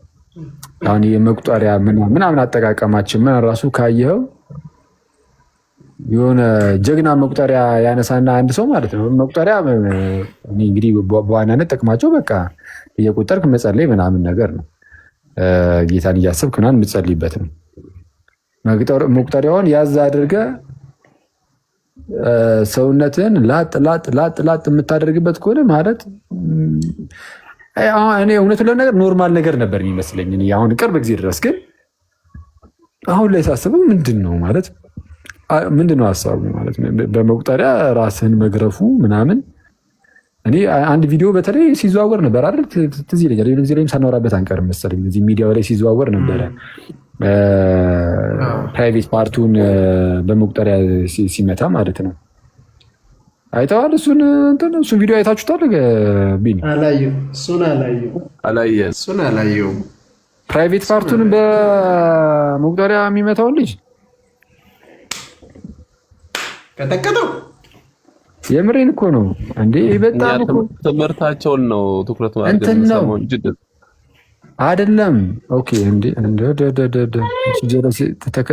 አሁን የመቁጠሪያ ምናምን አጠቃቀማችን ምን ራሱ ካየኸው የሆነ ጀግና መቁጠሪያ ያነሳና አንድ ሰው ማለት ነው። መቁጠሪያ እንግዲህ በዋናነት ጥቅማቸው በቃ እየቆጠርክ መጸለይ ምናምን ነገር ነው። ጌታን እያሰብክ ምናምን የምትጸልይበት ነው። መቁጠሪያውን ያዝ አድርገህ ሰውነትን ላጥ የምታደርግበት ከሆነ ማለት እኔ እውነቱን ለነገር ኖርማል ነገር ነበር የሚመስለኝ አሁን ቅርብ ጊዜ ድረስ። ግን አሁን ላይ ሳስበው ምንድን ነው ሀሳቡ ማለት በመቁጠሪያ ራስህን መግረፉ ምናምን። እኔ አንድ ቪዲዮ በተለይ ሲዘዋወር ነበር አይደል? ትዝ ይለኛል። የሆነ ጊዜ ላይም ሳናወራበት አንቀርም መሰለኝ እዚህ ሚዲያው ላይ ሲዘዋወር ነበረ። ፕራይቬት ፓርቱን በመቁጠሪያ ሲመታ ማለት ነው። አይተዋል? እሱን ቪዲዮ አይታችሁታል? ቢኒ አላየሁም። ፕራይቬት ፓርቱን በመቁጠሪያ የሚመታውን ልጅ ቀጠቀጠው። የምሬን እኮ ነው እንዴ! በጣም እኮ ትምህርታቸውን ነው ትኩረት ማድረግ ነው አይደለም። ኦኬ እንዴ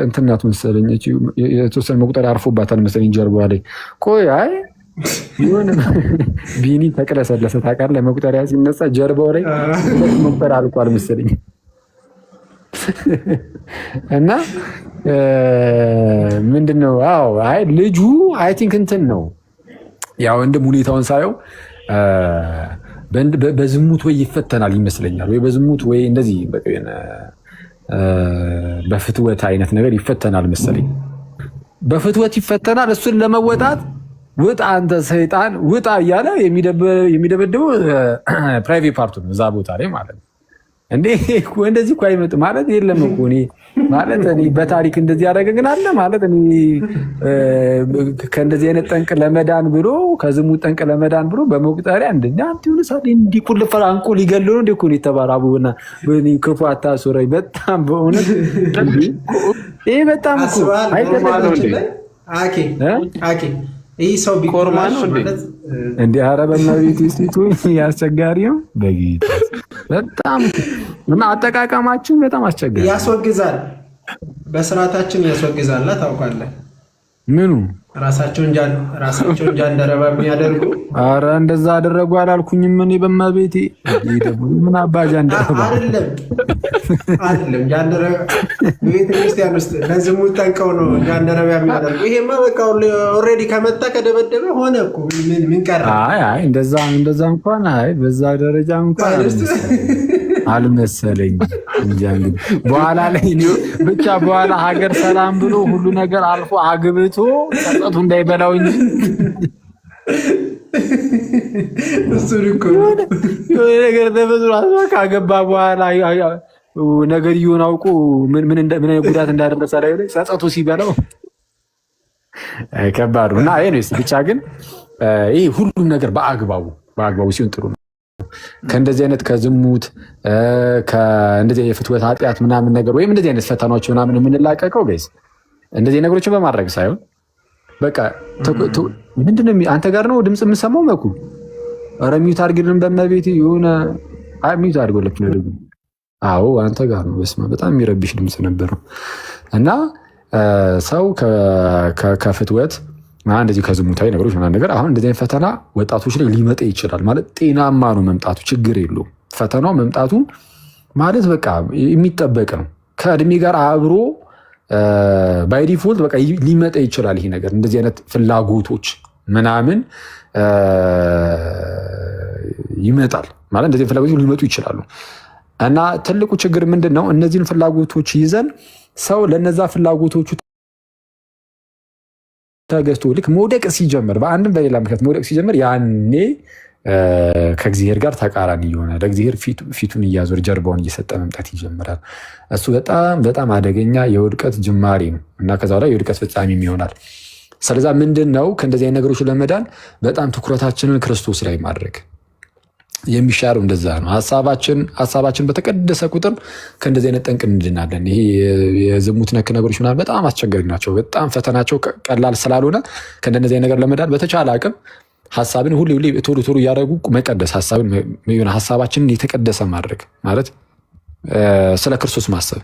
እንትናት መሰለኝ የተወሰነ መቁጠሪያ አርፎባታል መሰለኝ ጀርባዋ ላይ። ቆይ አይ ይሁን ቢኒ ተቅለሰለሰ ታውቃለህ። መቁጠሪያ ሲነሳ ጀርባው ላይ መቁጠሪያ አልቋል መሰለኝ እና ምንድነው? አዎ አይ ልጁ አይ ቲንክ እንትን ነው ያው እንደም ሁኔታውን ሳየው በዝሙት ወይ ይፈተናል ይመስለኛል። ወይ በዝሙት ወይ እንደዚህ በፍትወት አይነት ነገር ይፈተናል መሰለኝ። በፍትወት ይፈተናል። እሱን ለመወጣት ውጣ አንተ ሰይጣን ውጣ እያለ የሚደበድበው ፕራይቬት ፓርቱ ነው እዛ ቦታ ላይ ማለት ነው። እንዴ እኮ እንደዚህ እኮ አይመጡ ማለት የለም እኮ እኔ ማለት እኔ በታሪክ እንደዚህ ያደረገ ግን አለ ማለት እኔ ከእንደዚህ አይነት ጠንቅ ለመዳን ብሎ ከዝሙት ጠንቅ ለመዳን ብሎ በመቁጠሪያ እንደኛ አንተ ሰዓት እንዲቁልፈ አንቆ ሊገሉ ነው እንዴ እኮ ነው የተባራቡና በእኔ ክፉ አታሱረኝ። በጣም በእውነት ይሄ በጣም እኮ አይደለም አኬ ይህ ሰው ቢቆርማሽ ማለት እንደ አረበና ቤት ስቲቱ ያስቸጋሪ ነው። በጌታ በጣም እና አጠቃቀማችን በጣም አስቸጋሪ ያስወግዛል። በስርዓታችን ያስወግዛል። ታውቃለህ ምኑ ራሳቸውን ጃንደረባ የሚያደርጉ አረ እንደዛ አደረጉ አላልኩኝም እኔ በመቤቴ ምን አባ ጃንደረባ አይደለም ጃንደረባ በቤተ ክርስቲያን ውስጥ ለዝሙት ጠንቀው ነው ጃንደረባ የሚያደርጉ። ይሄማ በቃ ኦልሬዲ ከመጣ ከደበደበ ሆነ እኮ ምን ቀረ? አይ እንደዛ እንኳን አይ በዛ ደረጃ እንኳን አልመሰለኝ እንጂ እንግዲህ በኋላ ላይ ብቻ በኋላ ሀገር ሰላም ብሎ ሁሉ ነገር አልፎ አግብቶ ጸጸቱ እንዳይበላው እንጂ እሱን እኮ ነገር ተፈጥሮ ካገባ በኋላ ነገር ይሁን አውቆ ምን ጉዳት እንዳደረሰ ላይ ጸጸቱ ሲበላው ከባድ ነው። እና አይኔስ ብቻ ግን ይሄ ሁሉም ነገር በአግባቡ ሲሆን ጥሩ ነው። ከእንደዚህ አይነት ከዝሙት ከእንደዚህ የፍትወት ኃጢአት ምናምን ነገር ወይም እንደዚህ አይነት ፈተናዎች ምናምን የምንላቀቀው ጋይስ እንደዚህ ነገሮችን በማድረግ ሳይሆን በቃ ምንድነው አንተ ጋር ነው ድምፅ የምሰማው መኩ ኧረ ሚውት አድርግልን በመቤት የሆነ ሚውት አድርጎለች ነው ደግሞ አዎ አንተ ጋር ነው በስመ በጣም የሚረብሽ ድምፅ ነበረው። እና ሰው ከፍትወት እንደዚህ ከዝሙታዊ ነገሮች ምናምን ነገር አሁን እንደዚህ አይነት ፈተና ወጣቶች ላይ ሊመጣ ይችላል ማለት ጤናማ ነው መምጣቱ ችግር የለውም። ፈተናው መምጣቱ ማለት በቃ የሚጠበቅ ነው ከእድሜ ጋር አብሮ ባይ ዲፎልት በቃ ሊመጣ ይችላል። ይሄ ነገር እንደዚህ አይነት ፍላጎቶች ምናምን ይመጣል ማለት እንደዚህ ፍላጎቶች ሊመጡ ይችላሉ። እና ትልቁ ችግር ምንድን ነው? እነዚህን ፍላጎቶች ይዘን ሰው ለነዛ ፍላጎቶቹ ተገዝቶ ልክ መውደቅ ሲጀምር በአንድም በሌላ ምክንያት መውደቅ ሲጀምር ያኔ ከእግዚአብሔር ጋር ተቃራኒ ይሆናል። ለእግዚአብሔር ፊቱን እያዞር ጀርባውን እየሰጠ መምጣት ይጀምራል። እሱ በጣም በጣም አደገኛ የውድቀት ጅማሬ ነው እና ከዛ ላይ የውድቀት ፍጻሜም ይሆናል። ስለዛ ምንድን ነው ከእንደዚህ አይነት ነገሮች ለመዳን በጣም ትኩረታችንን ክርስቶስ ላይ ማድረግ የሚሻለው እንደዛ ነው። ሀሳባችን በተቀደሰ ቁጥር ከእንደዚህ አይነት ጠንቅ እንድናለን። ይሄ የዝሙት ነክ ነገሮች ምናምን በጣም አስቸጋሪ ናቸው። በጣም ፈተናቸው ቀላል ስላልሆነ ከእንደዚህ አይነት ነገር ለመዳን በተቻለ አቅም ሀሳብን ሁሌ ቶሎ እያደረጉ መቀደስ ሀሳባችንን የተቀደሰ ማድረግ ማለት ስለ ክርስቶስ ማሰብ።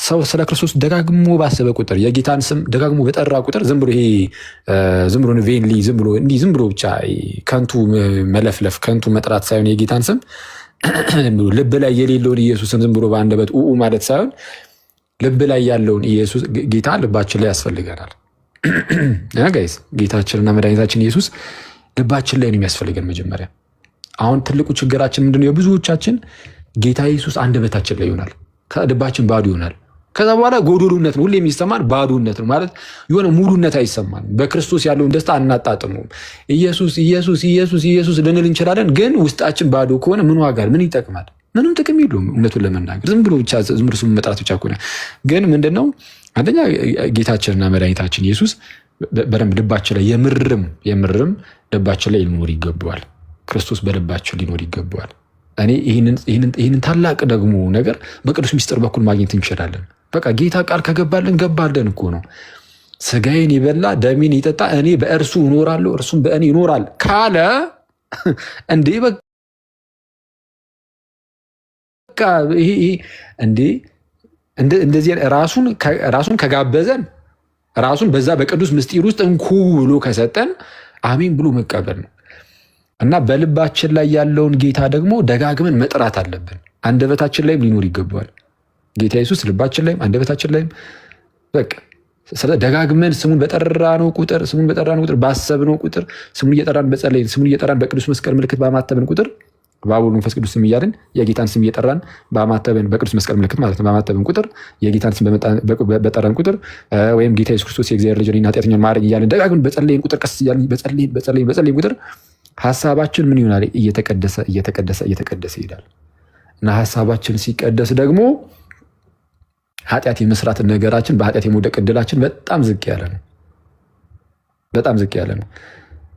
ሰው ስለ ክርስቶስ ደጋግሞ ባሰበ ቁጥር የጌታን ስም ደጋግሞ በጠራ ቁጥር ዝም ብሎ ቬንሊ ዝም ብሎ ብቻ ከንቱ መለፍለፍ ከንቱ መጥራት ሳይሆን የጌታን ስም ልብ ላይ የሌለውን ኢየሱስን ዝም ብሎ በአንደበት ኡ ማለት ሳይሆን ልብ ላይ ያለውን ኢየሱስ ጌታ ልባችን ላይ ያስፈልገናል። ጋይስ ጌታችንና መድኃኒታችን ኢየሱስ ልባችን ላይ ነው የሚያስፈልገን መጀመሪያ። አሁን ትልቁ ችግራችን ምንድነው? የብዙዎቻችን ጌታ ኢየሱስ አንደበታችን ላይ ይሆናል፣ ከልባችን ባዶ ይሆናል። ከዛ በኋላ ጎዶሎነት ነው ሁሌ የሚሰማን፣ ባዶነት ነው ማለት የሆነ ሙሉነት አይሰማን። በክርስቶስ ያለውን ደስታ አናጣጥመውም። ኢየሱስ ኢየሱስ ኢየሱስ ኢየሱስ ልንል እንችላለን፣ ግን ውስጣችን ባዶ ከሆነ ምን ዋጋ ምን ይጠቅማል? ምንም ጥቅም የለውም። እውነቱን ለመናገር ዝም ብሎ ስም መጥራት ብቻ ከሆነ ግን ምንድነው አንደኛ ጌታችንና መድኃኒታችን ኢየሱስ በደንብ ልባችን ላይ የምርም ልባችን ላይ ሊኖር ይገባዋል። ክርስቶስ በልባችን ሊኖር ይገባዋል። እኔ ይህንን ታላቅ ደግሞ ነገር በቅዱስ ሚስጥር በኩል ማግኘት እንችላለን። በቃ ጌታ ቃል ከገባልን ገባልን እኮ ነው። ስጋዬን የበላ ደሜን የጠጣ እኔ በእርሱ እኖራለሁ እርሱም በእኔ ይኖራል ካለ እንዴ በቃ ይሄ እንዴ እንደዚህ ራሱን ከጋበዘን ራሱን በዛ በቅዱስ ምስጢር ውስጥ እንኩ ብሎ ከሰጠን አሜን ብሎ መቀበል ነው። እና በልባችን ላይ ያለውን ጌታ ደግሞ ደጋግመን መጥራት አለብን። አንደበታችን ላይም ሊኖር ይገባዋል ጌታ ኢየሱስ፣ ልባችን ላይም አንደበታችን ላይም በቃ ደጋግመን ስሙን በጠራነው ቁጥር ባሰብነው ቁጥር ስሙን እየጠራን በጸለይን ስሙን እየጠራን በቅዱስ መስቀል ምልክት ባማተብን ቁጥር በአብ ወልድ መንፈስ ቅዱስ ስም እያልን የጌታን ስም እየጠራን ባማተብን በቅዱስ መስቀል ምልክት ማለት ነው ባማተብን ቁጥር የጌታን ስም በጠራን ቁጥር ወይም ጌታ ኢየሱስ ክርስቶስ የእግዚአብሔር ልጅ ነኝና ኃጢአተኛውን ማረኝ እያልን ደጋግመን በጸለይን ቁጥር ቀስ እያልን በጸለይን ቁጥር ሀሳባችን ምን ይሆናል? እየተቀደሰ ይሄዳል። እና ሐሳባችን ሲቀደስ ደግሞ ኃጢአት የመስራት ነገራችን በኃጢአት የመውደቅ እድላችን በጣም ዝቅ ያለ ነው። በጣም ዝቅ ያለ ነው።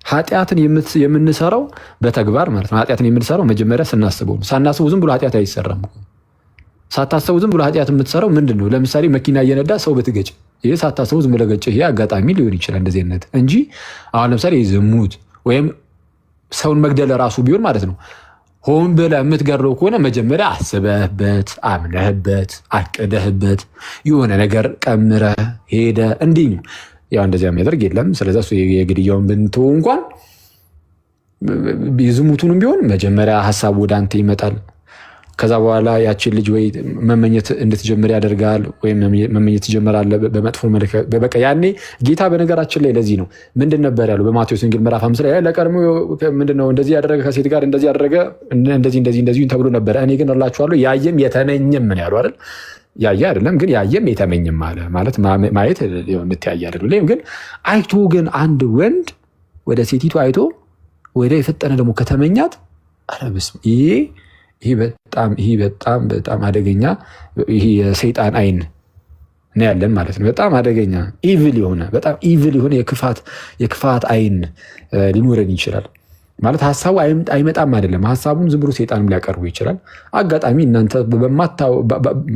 ኃጢአትን የምንሰራው በተግባር ማለት ነው። ኃጢአትን የምንሰራው መጀመሪያ ስናስበው ነው። ሳናስበው ዝም ብሎ ኃጢአት አይሰራም። ሳታስበው ዝም ብሎ ኃጢአት የምትሰራው ምንድን ነው? ለምሳሌ መኪና እየነዳ ሰው ብትገጭ፣ ይሄ ሳታስበው ዝም ብለህ ገጭህ፣ ይሄ አጋጣሚ ሊሆን ይችላል እንደዚህ አይነት እንጂ አሁን ለምሳሌ ዝሙት ወይም ሰውን መግደል ራሱ ቢሆን ማለት ነው ሆን ብለህ የምትገድለው ከሆነ መጀመሪያ አስበህበት፣ አምነህበት፣ አቅደህበት የሆነ ነገር ቀምረህ ሄደህ እንዲህ ነው። ያው እንደዚያ የሚያደርግ የለም። ስለዚህ እሱ የግድያውን ብንተው እንኳን የዝሙቱንም ቢሆን መጀመሪያ ሀሳብ ወደ አንተ ይመጣል። ከዛ በኋላ ያችን ልጅ ወይ መመኘት እንድትጀምር ያደርጋል፣ ወይም መመኘት ትጀምራለህ በመጥፎ መልክ። በቃ ያኔ ጌታ በነገራችን ላይ ለዚህ ነው ምንድን ነበር ያለው በማቴዎስ ወንጌል ምዕራፍ 5 ላይ ለቀድሞ ምንድነው እንደዚህ ያደረገ ከሴት ጋር እንደዚህ ያደረገ እንደዚህ ተብሎ ነበረ። እኔ ግን እላችኋለሁ ያየም የተመኘም ምን ያለው አይደል? ያየ አይደለም ግን ያየም የተመኘም አለ ማለት ማየት እንተያየ አይደለም። ግን አይቶ ግን አንድ ወንድ ወደ ሴቲቱ አይቶ ወደ የፈጠነ ደግሞ ከተመኛት አረብስ ይሄ በጣም አደገኛ ይሄ የሰይጣን አይን ነው ያለን ማለት ነው። በጣም አደገኛ በጣም ኢቪል የሆነ የክፋት አይን ሊኖረን ይችላል ማለት ሀሳቡ አይመጣም አይደለም። ሀሳቡን ዝም ብሎ ሰይጣንም ሊያቀርቡ ይችላል። አጋጣሚ እናንተ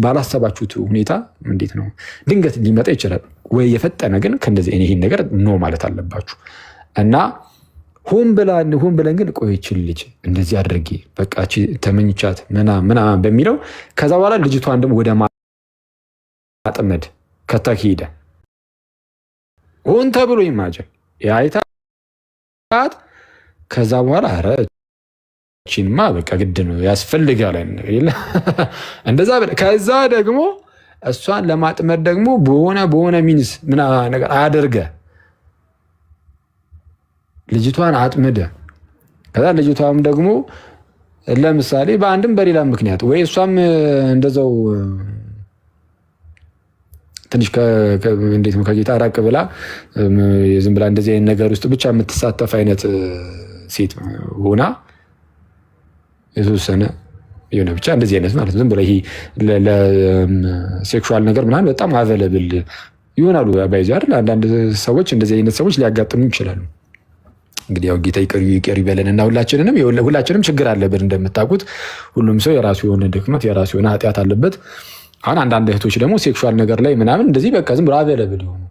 ባላሰባችሁት ሁኔታ እንዴት ነው ድንገት ሊመጣ ይችላል። ወይ የፈጠነ ግን ከእንደዚህ ይህን ነገር ኖ ማለት አለባችሁ እና ሆን ብለን ግን ቆይችን ልጅ እንደዚህ አድርጌ በቃ ተመኝቻት ምናምን በሚለው ከዛ በኋላ ልጅቷን ደግሞ ወደ ማጥመድ ከተሄደ ሆን ተብሎ ይማጀን የአይታት ከዛ በኋላ ኧረ እቺንማ በቃ ግድ ነው ያስፈልጋል እንደዛ ከዛ ደግሞ እሷን ለማጥመድ ደግሞ በሆነ ሚንስ ምናምን ነገር አያደርገ ልጅቷን አጥምደ ከዛ ልጅቷም ደግሞ ለምሳሌ በአንድም በሌላ ምክንያት ወይ እሷም እንደዛው ትንሽ እንዴት ነው ከጌታ ራቅ ብላ ዝም ብላ እንደዚህ አይነት ነገር ውስጥ ብቻ የምትሳተፍ አይነት ሴት ሆና የተወሰነ የሆነ ብቻ እንደዚህ አይነት ማለት ዝም ብላ ይሄ ለሴክሹዋል ነገር ምናምን በጣም አቬለብል ይሆናሉ። ባይዚ አይደል አንዳንድ ሰዎች እንደዚህ አይነት ሰዎች ሊያጋጥሙ ይችላሉ። እንግዲህ ያው ጌታ ይቅር ይበለንና ሁላችንም ችግር አለብን እንደምታውቁት። ሁሉም ሰው የራሱ የሆነ ድክመት የራሱ የሆነ ኃጢአት አለበት። አሁን አንዳንድ እህቶች ደግሞ ሴክሹዋል ነገር ላይ ምናምን እንደዚህ በቃ ዝም ብሎ አቬለብል ይሆኑ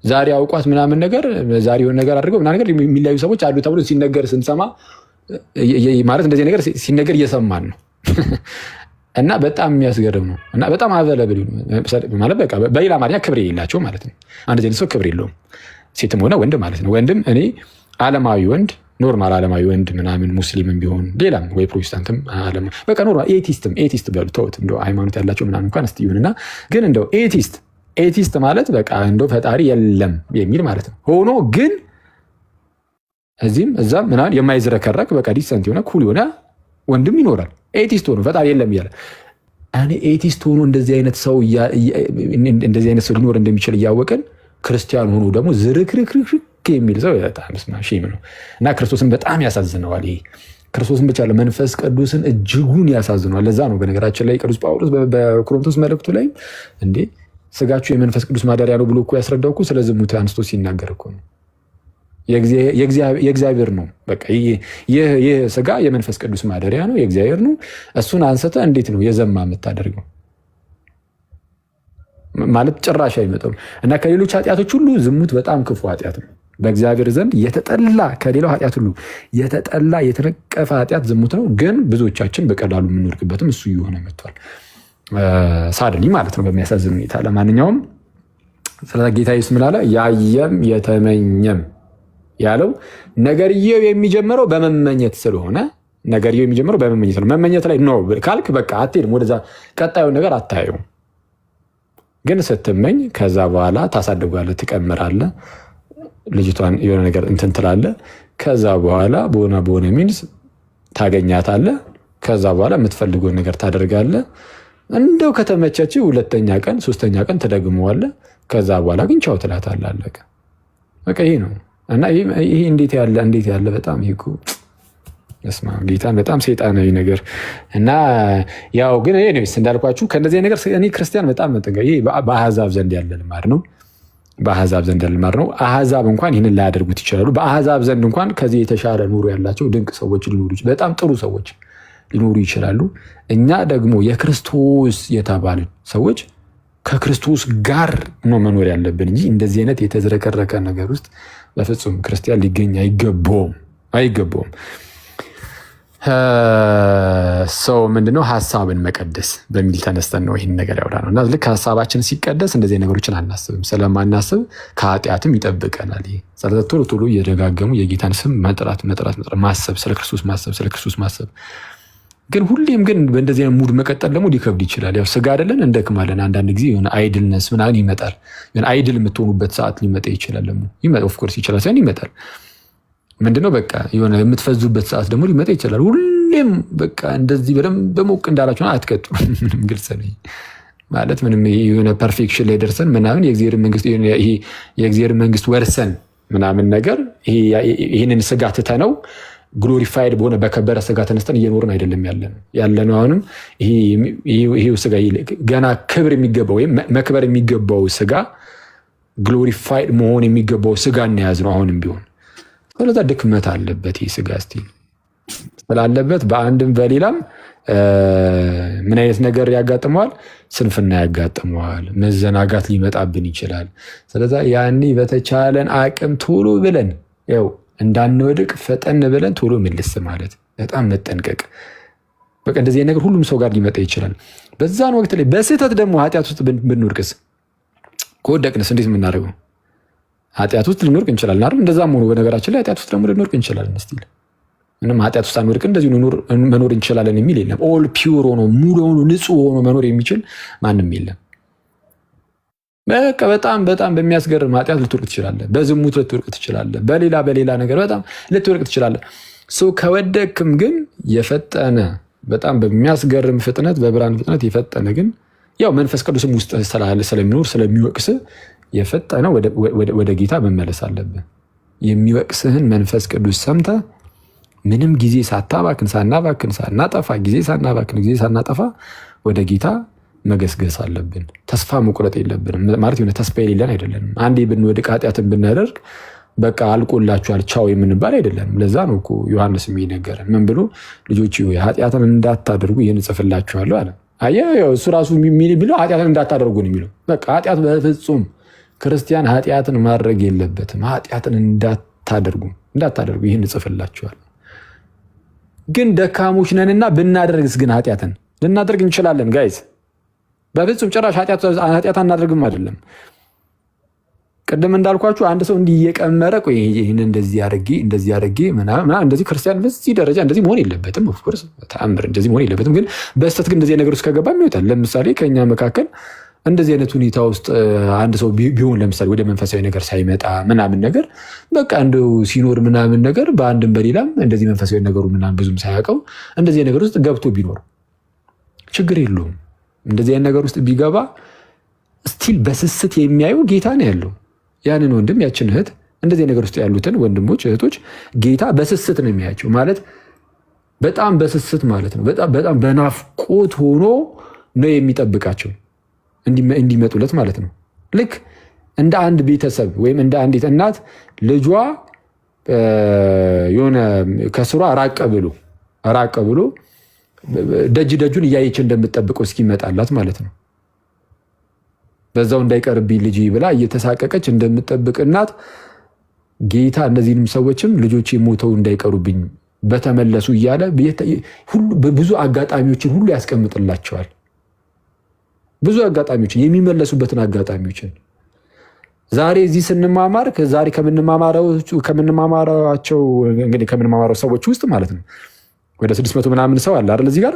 ዛሬ አውቋት ምናምን ነገር ዛሬ የሆነ ነገር አድርገው ምናምን ነገር የሚለያዩ ሰዎች አሉ ተብሎ ሲነገር ስንሰማ ማለት እንደዚህ ነገር ሲነገር እየሰማን ነው እና በጣም የሚያስገርም ነው እና በጣም አቬለብል ማለት በቃ በሌላ አማርኛ ክብር የሌላቸው ማለት ነው። አንድ ሰው ክብር የለውም ሴትም ሆነ ወንድ ማለት ነው። ወንድም እኔ ዓለማዊ ወንድ ኖርማል ዓለማዊ ወንድ ምናምን ሙስሊምም ቢሆን ሌላም ወይ ፕሮቴስታንትም በቃ ኖርማል ኤቲስት በሉ ተውት እንደው ሃይማኖት ያላቸው ምናምን እንኳን እስቲ ይሁንና ግን እንደው ኤቲስት ማለት በቃ እንደው ፈጣሪ የለም የሚል ማለት ነው። ሆኖ ግን እዚህም እዛም ምናምን የማይዝረከረክ በቃ ዲሰንት የሆነ ኩል የሆነ ወንድም ይኖራል። ኤቲስት ሆኖ ፈጣሪ የለም እያለ እኔ ኤቲስት ሆኖ እንደዚህ አይነት ሰው ሊኖር እንደሚችል እያወቅን ክርስቲያን ሆኖ ደግሞ ዝርክርክርክ የሚል ሰው በጣም ሺም ነው እና ክርስቶስን በጣም ያሳዝነዋል። ይሄ ክርስቶስን ብቻ ለመንፈስ ቅዱስን እጅጉን ያሳዝነዋል። ለዛ ነው በነገራችን ላይ ቅዱስ ጳውሎስ በቆሮንቶስ መልእክቱ ላይ እንዴ ስጋችሁ የመንፈስ ቅዱስ ማደሪያ ነው ብሎ እኮ ያስረዳው እኮ ስለ ዝሙት አንስቶ ሲናገር እኮ ነው። የእግዚአብሔር ነው በቃ ይህ ስጋ የመንፈስ ቅዱስ ማደሪያ ነው፣ የእግዚአብሔር ነው። እሱን አንስተ እንዴት ነው የዘማ የምታደርገው ማለት ጭራሽ አይመጣም። እና ከሌሎች ኃጢአቶች ሁሉ ዝሙት በጣም ክፉ ኃጢአት ነው በእግዚአብሔር ዘንድ የተጠላ ከሌላው ኃጢአት ሁሉ የተጠላ የተነቀፈ ኃጢአት ዝሙት ነው። ግን ብዙዎቻችን በቀላሉ የምንወድቅበትም እሱ እየሆነ መጥቷል። ሳድኒ ማለት ነው በሚያሳዝን ሁኔታ። ለማንኛውም ስለ ጌታ ኢየሱስ ምን አለ? ያየም የተመኘም ያለው ነገርየው የሚጀምረው በመመኘት ስለሆነ ነገርየው የሚጀምረው በመመኘት ነው። መመኘት ላይ ነው ካልክ በቃ አትሄድም፣ ወደዛ ቀጣዩን ነገር አታየውም። ግን ስትመኝ ከዛ በኋላ ታሳድጓለህ፣ ትቀምራለህ፣ ልጅቷን የሆነ ነገር እንትን ትላለህ። ከዛ በኋላ በሆነ ሚንስ ታገኛታለህ። ከዛ በኋላ የምትፈልገውን ነገር ታደርጋለህ። እንደው ከተመቸች ሁለተኛ ቀን ሶስተኛ ቀን ትደግመዋለህ። ከዛ በኋላ ግን ቻው ትላታለህ። አለቀ በቃ ይሄ ነው። እና ይሄ እንዴት ያለ በጣም ይሄ እስማ ጌታን በጣም ሰይጣናዊ ነገር እና ያው ግን እኔስ እንዳልኳችሁ ከነዚህ ነገር እኔ ክርስቲያን በጣም መጠንቀቅ ይሄ በአሕዛብ ዘንድ ያለ ልማድ ነው። በአሕዛብ ዘንድ ያለ ልማድ ነው። አሕዛብ እንኳን ይህንን ላያደርጉት ይችላሉ። በአሕዛብ ዘንድ እንኳን ከዚህ የተሻለ ኑሮ ያላቸው ድንቅ ሰዎች ሊኖሩ ይችላሉ። በጣም ጥሩ ሰዎች ሊኖሩ ይችላሉ። እኛ ደግሞ የክርስቶስ የተባልን ሰዎች ከክርስቶስ ጋር ነው መኖር ያለብን እንጂ እንደዚህ አይነት የተዝረከረከ ነገር ውስጥ በፍጹም ክርስቲያን ሊገኝ አይገባውም። ሰው ምንድነው ሀሳብን መቀደስ በሚል ተነስተን ነው ይህን ነገር ያወራ ነው እና ልክ ሀሳባችን ሲቀደስ እንደዚህ ነገሮችን አናስብም። ስለማናስብ ከኃጢአትም ይጠብቀናል። ስለዚህ ቶሎ ቶሎ እየደጋገሙ የጌታን ስም መጥራት ማሰብ፣ ስለ ክርስቶስ ማሰብ ግን ሁሌም ግን በእንደዚህ ሙድ መቀጠል ደግሞ ሊከብድ ይችላል። ያው ስጋ አይደለን እንደክማለን። አንዳንድ ጊዜ የሆነ አይድልነስ ምናምን ይመጣል። አይድል የምትሆኑበት ሰዓት ሊመጣ ይችላል። ደግሞ ኦፍኮርስ ይችላል ሳይሆን ይመጣል። ምንድነው በቃ የሆነ የምትፈዙበት ሰዓት ደግሞ ሊመጣ ይችላል። ሁሌም በቃ እንደዚህ በደንብ በሞቅ እንዳላችሁ አትቀጥሉ። ምንም ግልጽ ነው ማለት ምንም የሆነ ፐርፌክሽን ላይ ደርሰን ምናምን የእግዚአብሔር መንግስት ወርሰን ምናምን ነገር ይህንን ስጋ ትተነው ግሎሪፋይድ በሆነ በከበረ ስጋ ተነስተን እየኖርን አይደለም ያለነው። አሁንም ይሄ ስጋ ገና ክብር የሚገባው ወይም መክበር የሚገባው ስጋ ግሎሪፋይድ መሆን የሚገባው ስጋ እናያዝ ነው አሁንም ቢሆን። ስለዛ ድክመት አለበት ይህ ስጋ ስላለበት በአንድም በሌላም ምን አይነት ነገር ያጋጥመዋል? ስንፍና ያጋጥመዋል። መዘናጋት ሊመጣብን ይችላል። ስለዛ ያኔ በተቻለን አቅም ቶሎ ብለን ያው እንዳንወድቅ ፈጠን ብለን ቶሎ ምልስ ማለት በጣም መጠንቀቅ። በቃ እንደዚህ ነገር ሁሉም ሰው ጋር ሊመጣ ይችላል። በዛን ወቅት ላይ በስህተት ደግሞ ኃጢአት ውስጥ ብንወድቅስ ከወደቅንስ እንዴት የምናደርገው? ኃጢአት ውስጥ ልንወድቅ እንችላለን አይደል? እንደዛም ሆኖ በነገራችን ላይ ኃጢአት ውስጥ ደግሞ ልንወድቅ እንችላለን። እስቲ ምንም ኃጢአት ውስጥ አንወድቅ እንደዚሁ መኖር እንችላለን የሚል የለም። ኦል ፒውር ሆኖ ሙሉ ሆኖ ንጹህ ሆኖ መኖር የሚችል ማንም የለም። በቃ በጣም በሚያስገርም ኃጢአት ልትወድቅ ትችላለህ። በዝሙት ልትወድቅ ትችላለህ። በሌላ ነገር በጣም ልትወድቅ ትችላለህ። ሰው ከወደቅም ግን የፈጠነ በጣም በሚያስገርም ፍጥነት በብርሃን ፍጥነት የፈጠነ ግን ያው መንፈስ ቅዱስም ውስጥ ስለሚኖር ስለሚወቅስ የፈጠነ ወደ ጌታ መመለስ አለብን። የሚወቅስህን መንፈስ ቅዱስ ሰምተህ ምንም ጊዜ ሳናጠፋ ወደ ጌታ መገስገስ አለብን። ተስፋ መቁረጥ የለብንም። ማለት የሆነ ተስፋ የሌለን አይደለንም። አንዴ ብንወድቅ ኃጢአትን ብናደርግ በቃ አልቆላችኋል ቻው የምንባል አይደለንም። ለዛ ነው እኮ ዮሐንስ የሚነገረን ምን ብሎ ልጆች ኃጢአትን እንዳታደርጉ ይህን እጽፍላችኋለሁ አለ። አየህ እሱ ራሱ የሚለው ኃጢአትን እንዳታደርጉ ነው የሚለው። በቃ ኃጢአት በፍጹም ክርስቲያን ኃጢአትን ማድረግ የለበትም። ኃጢአትን እንዳታደርጉ ይህን እጽፍላችኋለሁ። ግን ደካሞች ነንና ብናደርግስ ግን ኃጢአትን ልናደርግ እንችላለን ጋይዝ። በፍጹም ጭራሽ ኃጢአት አናደርግም አይደለም። ቅድም እንዳልኳችሁ አንድ ሰው እንዲህ እየቀመረ ይህን እንደዚህ አድርጌ ምናምን እንደዚህ ክርስቲያን በዚህ ደረጃ እንደዚህ መሆን የለበትም። ኦፍኮርስ ተአምር እንደዚህ መሆን የለበትም። ግን በስተት ግን እንደዚህ ነገር ውስጥ ከገባ ይወጣል። ለምሳሌ ከኛ መካከል እንደዚህ አይነት ሁኔታ ውስጥ አንድ ሰው ቢሆን ለምሳሌ ወደ መንፈሳዊ ነገር ሳይመጣ ምናምን ነገር በቃ እንደው ሲኖር ምናምን ነገር በአንድም በሌላም እንደዚህ መንፈሳዊ ነገሩ ምናምን ብዙም ሳያውቀው እንደዚህ ነገር ውስጥ ገብቶ ቢኖር ችግር የለውም። እንደዚህ አይነት ነገር ውስጥ ቢገባ ስቲል በስስት የሚያዩ ጌታ ነው ያለው። ያንን ወንድም ያችን እህት እንደዚህ ነገር ውስጥ ያሉትን ወንድሞች እህቶች ጌታ በስስት ነው የሚያቸው። ማለት በጣም በስስት ማለት ነው። በጣም በናፍቆት ሆኖ ነው የሚጠብቃቸው እንዲመጡለት ማለት ነው። ልክ እንደ አንድ ቤተሰብ ወይም እንደ አንዲት እናት ልጇ የሆነ ከስሯ ራቅ ብሎ ደጁን እያየች እንደምትጠብቀው እስኪመጣላት ማለት ነው። በዛው እንዳይቀርብኝ ልጅ ብላ እየተሳቀቀች እንደምትጠብቅ እናት ጌታ እነዚህንም ሰዎችም ልጆች ሞተው እንዳይቀሩብኝ በተመለሱ እያለ ብዙ አጋጣሚዎችን ሁሉ ያስቀምጥላቸዋል። ብዙ አጋጣሚዎችን የሚመለሱበትን አጋጣሚዎችን ዛሬ እዚህ ስንማማር ዛሬ ከምንማማራቸው ሰዎች ውስጥ ማለት ነው ወደ 600 ምናምን ሰው አለ አይደል? እዚህ ጋር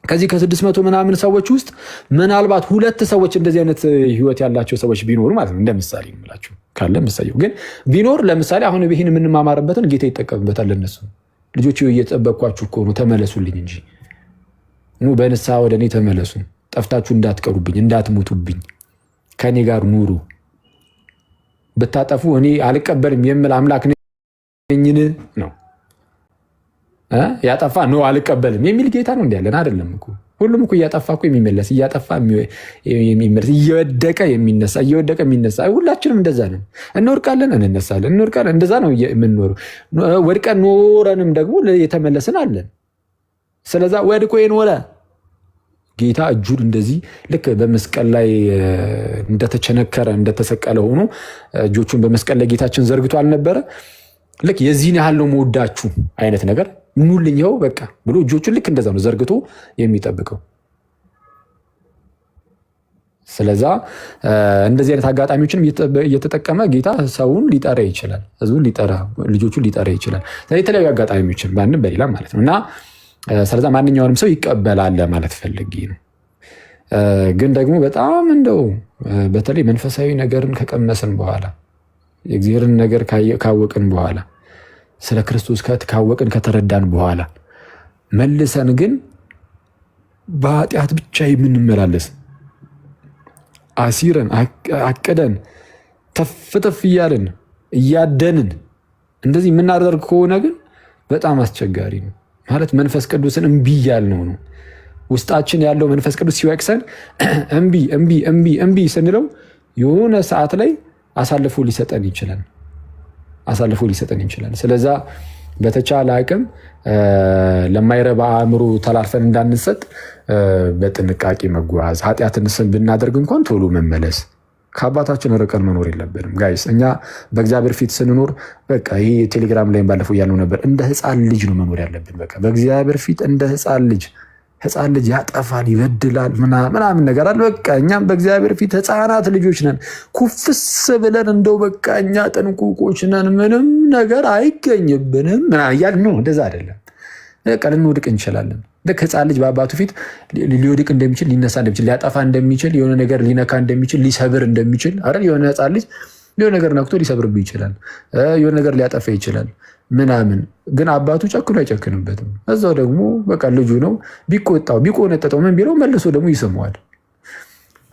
ከዚህ ከ600 ምናምን ሰዎች ውስጥ ምናልባት 2 ሰዎች እንደዚህ አይነት ህይወት ያላቸው ሰዎች ቢኖሩ ማለት ነው እንደ ምሳሌ እንምላችሁ ካለ ምሳሌው ግን ቢኖር ለምሳሌ አሁን ይሄን የምንማማርበትን ጌታ ይጠቀምበታል። ለነሱ ልጆች እየጠበቅኳችሁ እኮ ነው ተመለሱልኝ እንጂ ኑ በንስሐ ወደ እኔ ተመለሱ፣ ጠፍታችሁ እንዳትቀሩብኝ፣ እንዳትሞቱብኝ፣ ከኔ ጋር ኑሩ፣ ብታጠፉ እኔ አልቀበልም የምል አምላክ ነኝን ነው። ያጠፋ ነው አልቀበልም የሚል ጌታ ነው እንዲያለን አይደለም እኮ። ሁሉም እኮ እያጠፋ እኮ የሚመለስ እያጠፋ የሚመለስ እየወደቀ የሚነሳ ሁላችንም እንደዛ ነን። እንወድቃለን፣ እንነሳለን፣ እንወድቃለን። እንደዛ ነው የምንኖረው። ወድቀን ኖረንም ደግሞ የተመለስን አለን። ስለዛ ወድቆ የኖረ ጌታ እጁን እንደዚህ ልክ በመስቀል ላይ እንደተቸነከረ እንደተሰቀለ ሆኖ እጆቹን በመስቀል ላይ ጌታችን ዘርግቶ አልነበረ? ልክ የዚህን ያህል ነው መወዳችሁ አይነት ነገር ኑልኝ ይኸው በቃ ብሎ እጆቹን ልክ እንደዛ ነው ዘርግቶ የሚጠብቀው። ስለዛ እንደዚህ አይነት አጋጣሚዎችን እየተጠቀመ ጌታ ሰውን ሊጠራ ይችላል፣ ህዝቡን ሊጠራ፣ ልጆቹን ሊጠራ ይችላል። የተለያዩ አጋጣሚዎችን በአንድም በሌላ ማለት ነው እና ስለዛ ማንኛውንም ሰው ይቀበላል ማለት ፈልጌ ነው። ግን ደግሞ በጣም እንደው በተለይ መንፈሳዊ ነገርን ከቀመስን በኋላ የእግዚአብሔርን ነገር ካወቅን በኋላ ስለ ክርስቶስ ካወቅን ከተረዳን በኋላ መልሰን ግን በኃጢአት ብቻ የምንመላለስ አሲረን አቅደን ተፍተፍ እያልን እያደንን እንደዚህ የምናደርግ ከሆነ ግን በጣም አስቸጋሪ ነው። ማለት መንፈስ ቅዱስን እምቢ እያልነው ነው። ውስጣችን ያለው መንፈስ ቅዱስ ሲወቅሰን እምቢ ስንለው የሆነ ሰዓት ላይ አሳልፎ ሊሰጠን ይችላል። ስለዛ በተቻለ አቅም ለማይረባ አእምሮ ተላልፈን እንዳንሰጥ በጥንቃቄ መጓዝ፣ ኃጢአትን ብናደርግ እንኳን ቶሎ መመለስ፣ ከአባታችን ርቀን መኖር የለብንም ጋይስ። እኛ በእግዚአብሔር ፊት ስንኖር በቃ ይሄ ቴሌግራም ላይ ባለፈው እያልነው ነበር፣ እንደ ህፃን ልጅ ነው መኖር ያለብን። በቃ በእግዚአብሔር ፊት እንደ ህፃን ልጅ ያጠፋል፣ ይበድላል፣ ምናምን ነገር አለ። በቃ እኛም በእግዚአብሔር ፊት ህፃናት ልጆች ነን። ኩፍስ ብለን እንደው በቃ እኛ ጥንቁቆች ነን፣ ምንም ነገር አይገኝብንም እያልን ነው። እንደዛ አይደለም። በቃ ልንወድቅ እንችላለን። ልክ ህፃን ልጅ በአባቱ ፊት ሊወድቅ እንደሚችል፣ ሊነሳ እንደሚችል፣ ሊያጠፋ እንደሚችል፣ የሆነ ነገር ሊነካ እንደሚችል፣ ሊሰብር እንደሚችል አይደል? የሆነ ህፃን ልጅ የሆነ ነገር ነክቶ ሊሰብርብ ይችላል፣ የሆነ ነገር ሊያጠፋ ይችላል ምናምን። ግን አባቱ ጨክኖ አይጨክንበትም። እዛው ደግሞ በቃ ልጁ ነው፣ ቢቆጣው ቢቆነጠጠው ምን ቢለው መልሶ ደግሞ ይሰማዋል።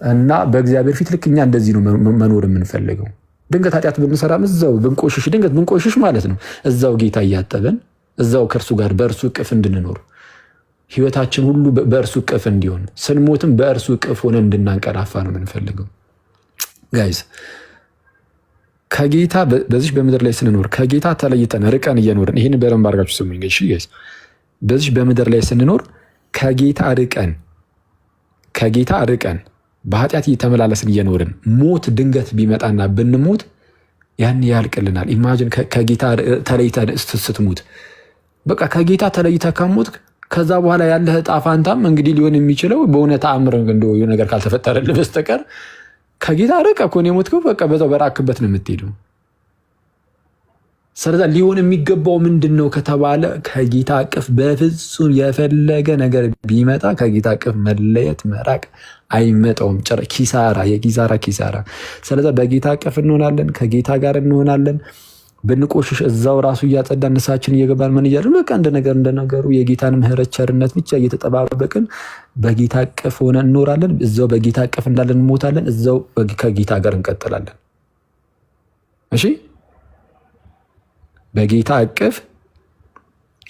እና በእግዚአብሔር ፊት ልክ እኛ እንደዚህ ነው መኖር የምንፈልገው። ድንገት ኃጢአት ብንሰራም እዛው ብንቆሽሽ ማለት ነው እዛው ጌታ እያጠበን እዛው ከእርሱ ጋር በእርሱ እቅፍ እንድንኖር፣ ህይወታችን ሁሉ በእርሱ እቅፍ እንዲሆን፣ ስንሞትም በእርሱ እቅፍ ሆነ እንድናንቀላፋ ነው የምንፈልገው ጋይስ። ከጌታ በዚህ በምድር ላይ ስንኖር ከጌታ ተለይተን ርቀን እየኖርን፣ ይህን በደንብ አድርጋችሁ ስሙኝ ጋይስ። በዚህ በምድር ላይ ስንኖር ከጌታ ርቀን በኃጢአት እየተመላለስን እየኖርን ሞት ድንገት ቢመጣና ብንሞት ያን ያልቅልናል። ኢማጂን ከጌታ ተለይተን ስትሞት፣ በቃ ከጌታ ተለይተህ ከሞት ከዛ በኋላ ያለህ ዕጣ ፋንታም እንግዲህ ሊሆን የሚችለው በእውነት ተአምር እንደው የሆነ ነገር ካልተፈጠረልህ በስተቀር ከጌታ ርቀህ እኮ ነው የሞትከው። በቃ በዛው በራክበት ነው የምትሄደው። ስለዛ ሊሆን የሚገባው ምንድን ነው ከተባለ ከጌታ እቅፍ በፍጹም የፈለገ ነገር ቢመጣ ከጌታ እቅፍ መለየት መራቅ አይመጣውም። የኪሳራ ኪሳራ። ስለዛ በጌታ እቅፍ እንሆናለን፣ ከጌታ ጋር እንሆናለን። ብንቆሽሽ እዛው ራሱ እያጸዳን ንስሐችን እየገባን ምን እያለን በቃ እንደነገሩ የጌታን ምሕረት ቸርነት ብቻ እየተጠባበቅን በጌታ እቅፍ ሆነን እንኖራለን። እዛው በጌታ እቅፍ እንዳለን እንሞታለን። እዛው ከጌታ ጋር እንቀጥላለን። እሺ፣ በጌታ እቅፍ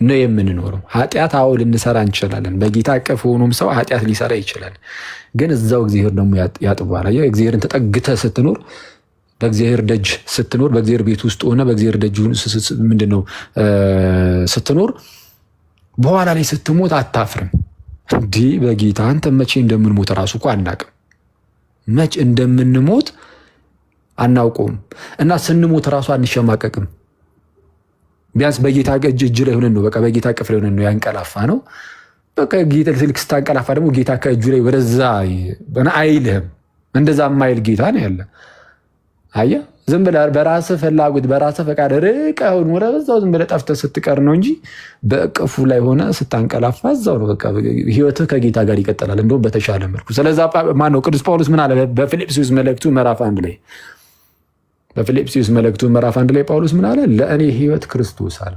ነው የምንኖረው። ኃጢአት አዎ ልንሰራ እንችላለን። በጌታ እቅፍ ሆኖም ሰው ኃጢአት ሊሰራ ይችላል። ግን እዛው እግዚአብሔር ደግሞ ያጥባል። እግዚአብሔርን ተጠግተህ ስትኖር፣ በእግዚአብሔር ደጅ ስትኖር፣ በእግዚአብሔር ቤት ውስጥ ሆነ በእግዚአብሔር ደጅ ምንድነው ስትኖር፣ በኋላ ላይ ስትሞት አታፍርም። እንዲህ በጌታ አንተ መቼ እንደምንሞት ራሱ እኮ አናውቅም። መቼ እንደምንሞት አናውቀውም። እና ስንሞት ራሱ አንሸማቀቅም። ቢያንስ በጌታ እጅ ላይ ሆነን ነው፣ በቃ በጌታ እቅፍ ላይ ሆነን ነው ያንቀላፋ ነው። በቃ ጌታ ልክ ስታንቀላፋ ደግሞ ጌታ ከእጁ ላይ ወደዛ አይልህም። እንደዛ የማይል ጌታ ነው ያለ። አየህ፣ ዝም ብለህ በራስህ ፍላጎት በራስህ ፈቃድ ርቀህ ወደ በዛው ዝም ብለህ ጠፍተህ ስትቀር ነው እንጂ በእቅፉ ላይ ሆነ ስታንቀላፋ እዛው ነው። በቃ ህይወትህ ከጌታ ጋር ይቀጥላል፣ እንደውም በተሻለ መልኩ። ስለዛ ማነው ቅዱስ ጳውሎስ ምን አለ በፊልጵስዩስ መልእክቱ ምዕራፍ 1 ላይ ጳውሎስ ምን አለ? ለእኔ ህይወት ክርስቶስ አለ።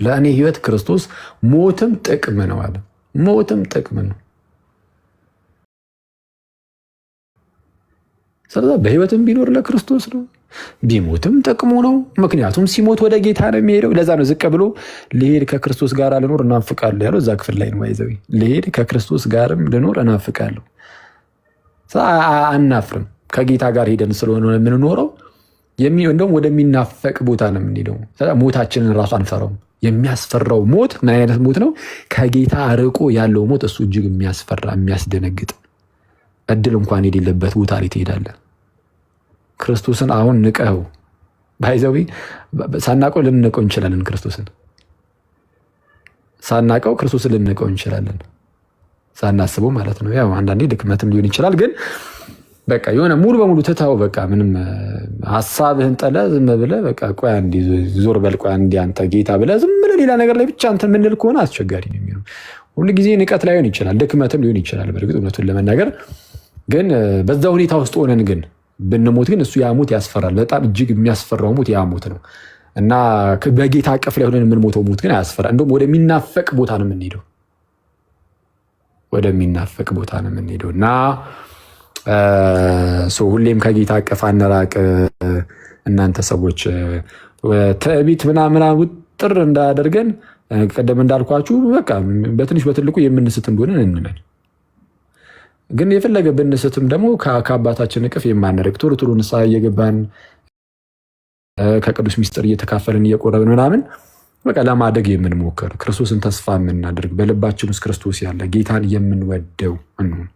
ለእኔ ህይወት ክርስቶስ ሞትም ጥቅም ነው አለ። ሞትም ጥቅም ነው። ስለዛ በህይወትም ቢኖር ለክርስቶስ ነው፣ ቢሞትም ጥቅሙ ነው። ምክንያቱም ሲሞት ወደ ጌታ ነው የሚሄደው። ለዛ ነው ዝቅ ብሎ ልሄድ ከክርስቶስ ጋር ልኖር እናፍቃለሁ ያለው። እዛ ክፍል ላይ ነው ይዘው ልሄድ ከክርስቶስ ጋርም ልኖር እናፍቃለሁ። አናፍርም። ከጌታ ጋር ሄደን ስለሆነ የምንኖረው እንደውም ወደሚናፈቅ ቦታ ነው የምንሄደው። ሞታችንን ራሱ አንፈራውም። የሚያስፈራው ሞት ምን አይነት ሞት ነው? ከጌታ ርቆ ያለው ሞት። እሱ እጅግ የሚያስፈራ የሚያስደነግጥ፣ እድል እንኳን የሌለበት ቦታ ላይ ትሄዳለህ። ክርስቶስን አሁን ንቀው ባይዘዊ ሳናቀው ልንንቀው እንችላለን። ክርስቶስን ሳናቀው ክርስቶስን ልንንቀው እንችላለን፣ ሳናስበው ማለት ነው። ያው አንዳንዴ ድክመትም ሊሆን ይችላል። ግን በቃ የሆነ ሙሉ በሙሉ ትታው በቃ ምንም ሀሳብህን ጥለህ ዝም ብለህ በቃ ቆይ አንዴ ዞር በል ቆይ አንዴ አንተ ጌታ ብለህ ዝም ብለህ ሌላ ነገር ላይ ብቻ እንትን የምንል ከሆነ አስቸጋሪ ነው የሚሆነው። ሁሉ ጊዜ ንቀት ላይሆን ይችላል፣ ድክመትም ሊሆን ይችላል። በእርግጥ እውነቱን ለመናገር ግን በዛ ሁኔታ ውስጥ ሆነን ግን ብንሞት ግን እሱ ያ ሞት ያስፈራል። በጣም እጅግ የሚያስፈራው ሞት ያ ሞት ነው እና በጌታ አቀፍ ላይ ሆነን የምንሞተው ሞት ግን አያስፈራ። እንደውም ወደሚናፈቅ ቦታ ነው የምንሄደው፣ ወደሚናፈቅ ቦታ ነው የምንሄደው እና ሁሌም ከጌታ አቀፍ አንራቅ። እናንተ ሰዎች ትዕቢት ምናምን ውጥር እንዳያደርገን ቀደም እንዳልኳችሁ በቃ በትንሽ በትልቁ የምንስት እንደሆነ እንመን። ግን የፈለገ ብንስትም ደግሞ ከአባታችን እቅፍ የማንርቅ ቶሎ ቶሎ ንስሐ እየገባን ከቅዱስ ሚስጥር እየተካፈልን እየቆረብን ምናምን በቃ ለማደግ የምንሞክር ክርስቶስን ተስፋ የምናደርግ በልባችን ውስጥ ክርስቶስ ያለ ጌታን የምንወደው እንሁን።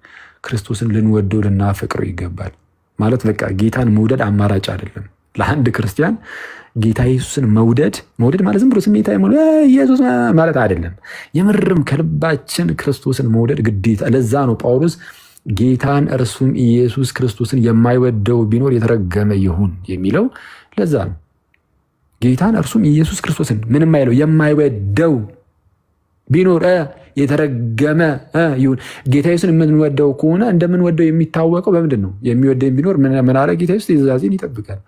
ክርስቶስን ልንወደው ልናፈቅረው ይገባል። ማለት በቃ ጌታን መውደድ አማራጭ አይደለም ለአንድ ክርስቲያን። ጌታ ኢየሱስን መውደድ ማለት ዝም ብሎ ስሜታዊ ኢየሱስ ማለት አይደለም። የምርም ከልባችን ክርስቶስን መውደድ ግዴታ። ለዛ ነው ጳውሎስ ጌታን እርሱም ኢየሱስ ክርስቶስን የማይወደው ቢኖር የተረገመ ይሁን የሚለው። ለዛ ነው ጌታን እርሱም ኢየሱስ ክርስቶስን ምንም አይለው የማይወደው ቢኖር የተረገመ ይሁን። ጌታ ኢየሱስን የምንወደው ከሆነ እንደምንወደው የሚታወቀው በምንድን ነው? የሚወደኝ ቢኖር ምን አለ ጌታ ኢየሱስ? ትእዛዜን ይጠብቃል።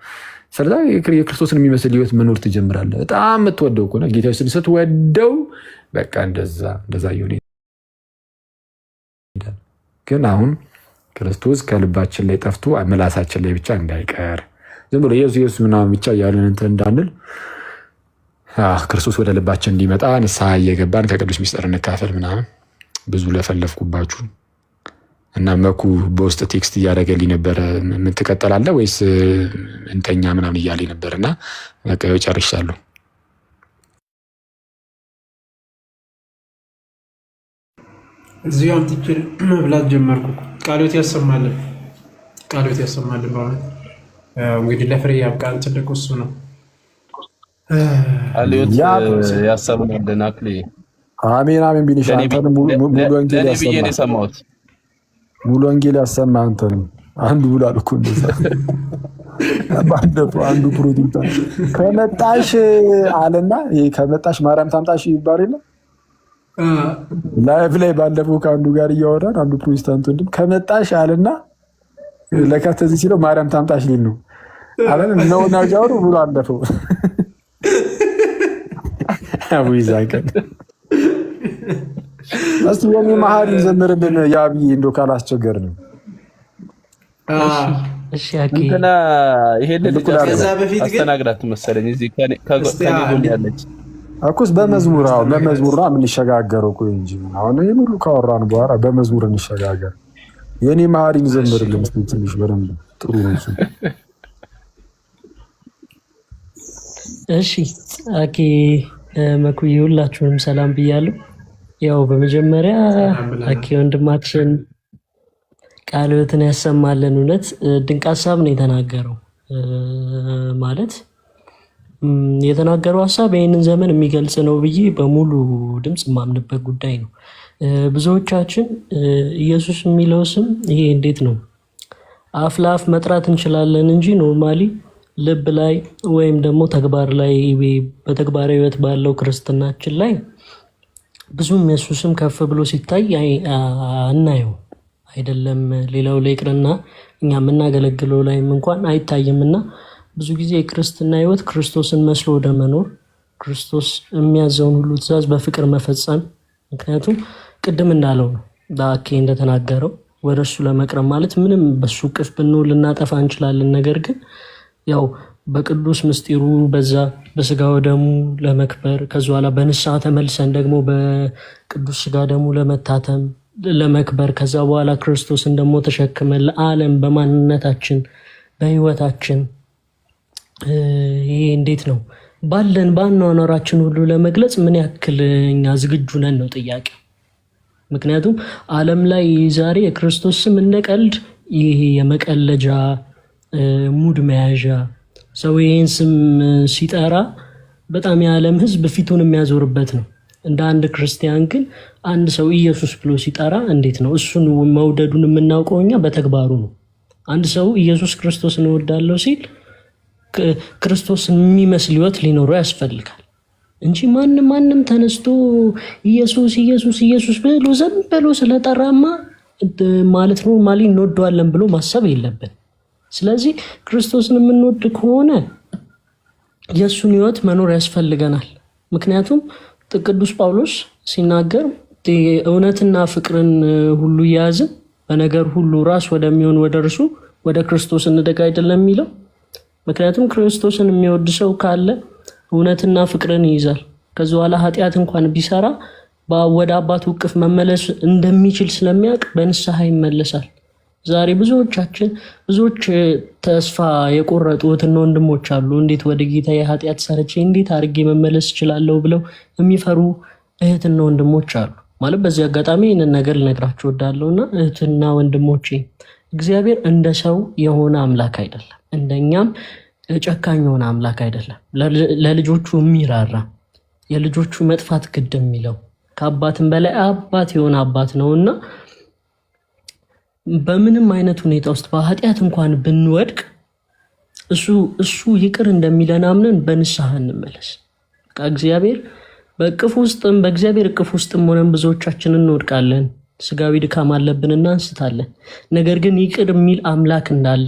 ስለዚህ የክርስቶስን የሚመስል ህይወት መኖር ትጀምራለህ። በጣም የምትወደው ከሆነ ጌታ ኢየሱስን ስትወደው በቃ እንደዛ ይሁን። ግን አሁን ክርስቶስ ከልባችን ላይ ጠፍቶ ምላሳችን ላይ ብቻ እንዳይቀር ዝም ብሎ ኢየሱስ ምናምን ብቻ እያለን እንትን እንዳንል ክርስቶስ ወደ ልባችን እንዲመጣ ንስሐ እየገባን ከቅዱስ ሚስጥር እንካፈል ምናምን። ብዙ ለፈለፍኩባችሁ እና መኩ በውስጥ ቴክስት እያደረገልኝ ነበረ። ምን ትቀጥላለህ ወይስ እንተኛ ምናምን እያለኝ ነበር እና በቃ ጨርሻለሁ። እዚሁ አምጥቼ መብላት ጀመርኩ። ቃሎት ያሰማልን፣ ቃሎት ያሰማልን። በእውነት እንግዲህ ለፍሬ ያብቃን። ትልቁ እሱ ነው። ቃሎት ያሰማልን። አክሊ አሜን አሜን። ቢኒሽ አንተን ሙሉ ወንጌል ያሰማ አንተን አንዱ ብሏል እኮ እንደዛ ባንደፉ አንዱ ፕሮቲን ከመጣሽ አለና ከመጣሽ ማርያም ታምጣሽ ይባል የለ ላይቭ ላይ ባለፈው ከአንዱ ጋር እያወራን አንዱ ፕሮቴስታንት ወንድም ከመጣሽ አለና ለከተዚህ ሲለው ማርያም ታምጣሽ ሊል ነው አለን ነው ናጃሩ ብሎ አለፈው። አቡይዛከ እስቲ የኔ ማህሪ ዘምርልን ያብይ እንደው ካላስቸገርን። እሺ አኪ እንትና ይሄን አስተናግዳት መሰለኝ እዚህ ከኔ ጎን ያለች አኩስ በመዝሙር የምንሸጋገረው እኮ እንጂ አሁን ይሄን ሁሉ ካወራን በኋላ በመዝሙር እንሸጋገር። የኔ ማህሪን ዘምርልን እስቲ ትንሽ በደንብ ጥሩ ነው እሱ። እሺ አኪ መኩዬ ሁላችሁንም ሰላም ብያለሁ። ያው በመጀመሪያ አኪ ወንድማችን ቃልዎትን ያሰማልን። እውነት ድንቅ ሀሳብ ነው የተናገረው። ማለት የተናገረው ሀሳብ ይህንን ዘመን የሚገልጽ ነው ብዬ በሙሉ ድምፅ የማምንበት ጉዳይ ነው። ብዙዎቻችን ኢየሱስ የሚለው ስም ይሄ እንዴት ነው አፍ ለአፍ መጥራት እንችላለን እንጂ ኖርማሊ ልብ ላይ ወይም ደግሞ ተግባር ላይ በተግባራዊ ሕይወት ባለው ክርስትናችን ላይ ብዙም የኢየሱስ ስም ከፍ ብሎ ሲታይ አናየው አይደለም። ሌላው ላይ ይቅርና እኛ የምናገለግለው ላይም እንኳን አይታይምና ብዙ ጊዜ የክርስትና ሕይወት ክርስቶስን መስሎ ወደ መኖር ክርስቶስ የሚያዘውን ሁሉ ትእዛዝ በፍቅር መፈጸም። ምክንያቱም ቅድም እንዳለው ነው ዳኬ እንደተናገረው ወደ እሱ ለመቅረብ ማለት ምንም በሱ ቅፍ ብንውል ልናጠፋ እንችላለን። ነገር ግን ያው በቅዱስ ምስጢሩ በዛ በስጋው ደሙ ለመክበር ከዛ በኋላ በንስሐ ተመልሰን ደግሞ በቅዱስ ስጋ ደሙ ለመታተም ለመክበር ከዛ በኋላ ክርስቶስን ደግሞ ተሸክመን ለዓለም በማንነታችን በህይወታችን ይሄ እንዴት ነው ባለን ባኗኗራችን ሁሉ ለመግለጽ ምን ያክል እኛ ዝግጁ ነን ነው ጥያቄ። ምክንያቱም ዓለም ላይ ዛሬ የክርስቶስ ስም እንደቀልድ ይሄ የመቀለጃ ሙድ መያዣ ሰው ይሄን ስም ሲጠራ በጣም የዓለም ህዝብ ፊቱን የሚያዞርበት ነው። እንደ አንድ ክርስቲያን ግን አንድ ሰው ኢየሱስ ብሎ ሲጠራ እንዴት ነው እሱን መውደዱን የምናውቀው እኛ በተግባሩ ነው። አንድ ሰው ኢየሱስ ክርስቶስን እወዳለሁ ሲል ክርስቶስን የሚመስል ህይወት ሊኖረው ያስፈልጋል እንጂ ማንም ተነስቶ ኢየሱስ ኢየሱስ ኢየሱስ ብሎ ዘም ብሎ ስለጠራማ ማለት ነው ማሊ እንወደዋለን ብሎ ማሰብ የለብን። ስለዚህ ክርስቶስን የምንወድ ከሆነ የሱን ህይወት መኖር ያስፈልገናል። ምክንያቱም ቅዱስ ጳውሎስ ሲናገር እውነትና ፍቅርን ሁሉ ያዝን በነገር ሁሉ ራስ ወደሚሆን ወደ እርሱ ወደ ክርስቶስ እንደጋ አይደለም የሚለው። ምክንያቱም ክርስቶስን የሚወድ ሰው ካለ እውነትና ፍቅርን ይይዛል። ከዛ በኋላ ኃጢአት እንኳን ቢሰራ ወደ አባቱ እቅፍ መመለስ እንደሚችል ስለሚያውቅ በንስሐ ይመለሳል። ዛሬ ብዙዎች ተስፋ የቆረጡ እህትና ወንድሞች አሉ። እንዴት ወደ ጌታ የኃጢአት ሰርቼ እንዴት አድርጌ መመለስ እችላለሁ ብለው የሚፈሩ እህትና ወንድሞች አሉ። ማለት በዚህ አጋጣሚ ይህንን ነገር ልነግራችሁ እወዳለሁና እህትና ወንድሞቼ እግዚአብሔር እንደ ሰው የሆነ አምላክ አይደለም፣ እንደኛም ጨካኝ የሆነ አምላክ አይደለም። ለልጆቹ የሚራራ የልጆቹ መጥፋት ግድ የሚለው ከአባትም በላይ አባት የሆነ አባት ነውና በምንም አይነት ሁኔታ ውስጥ በኃጢአት እንኳን ብንወድቅ እሱ ይቅር እንደሚለን አምነን በንስሐ እንመለስ። እግዚአብሔር በእግዚአብሔር እቅፍ ውስጥም ሆነን ብዙዎቻችን እንወድቃለን። ስጋዊ ድካም አለብንና እንስታለን። ነገር ግን ይቅር የሚል አምላክ እንዳለ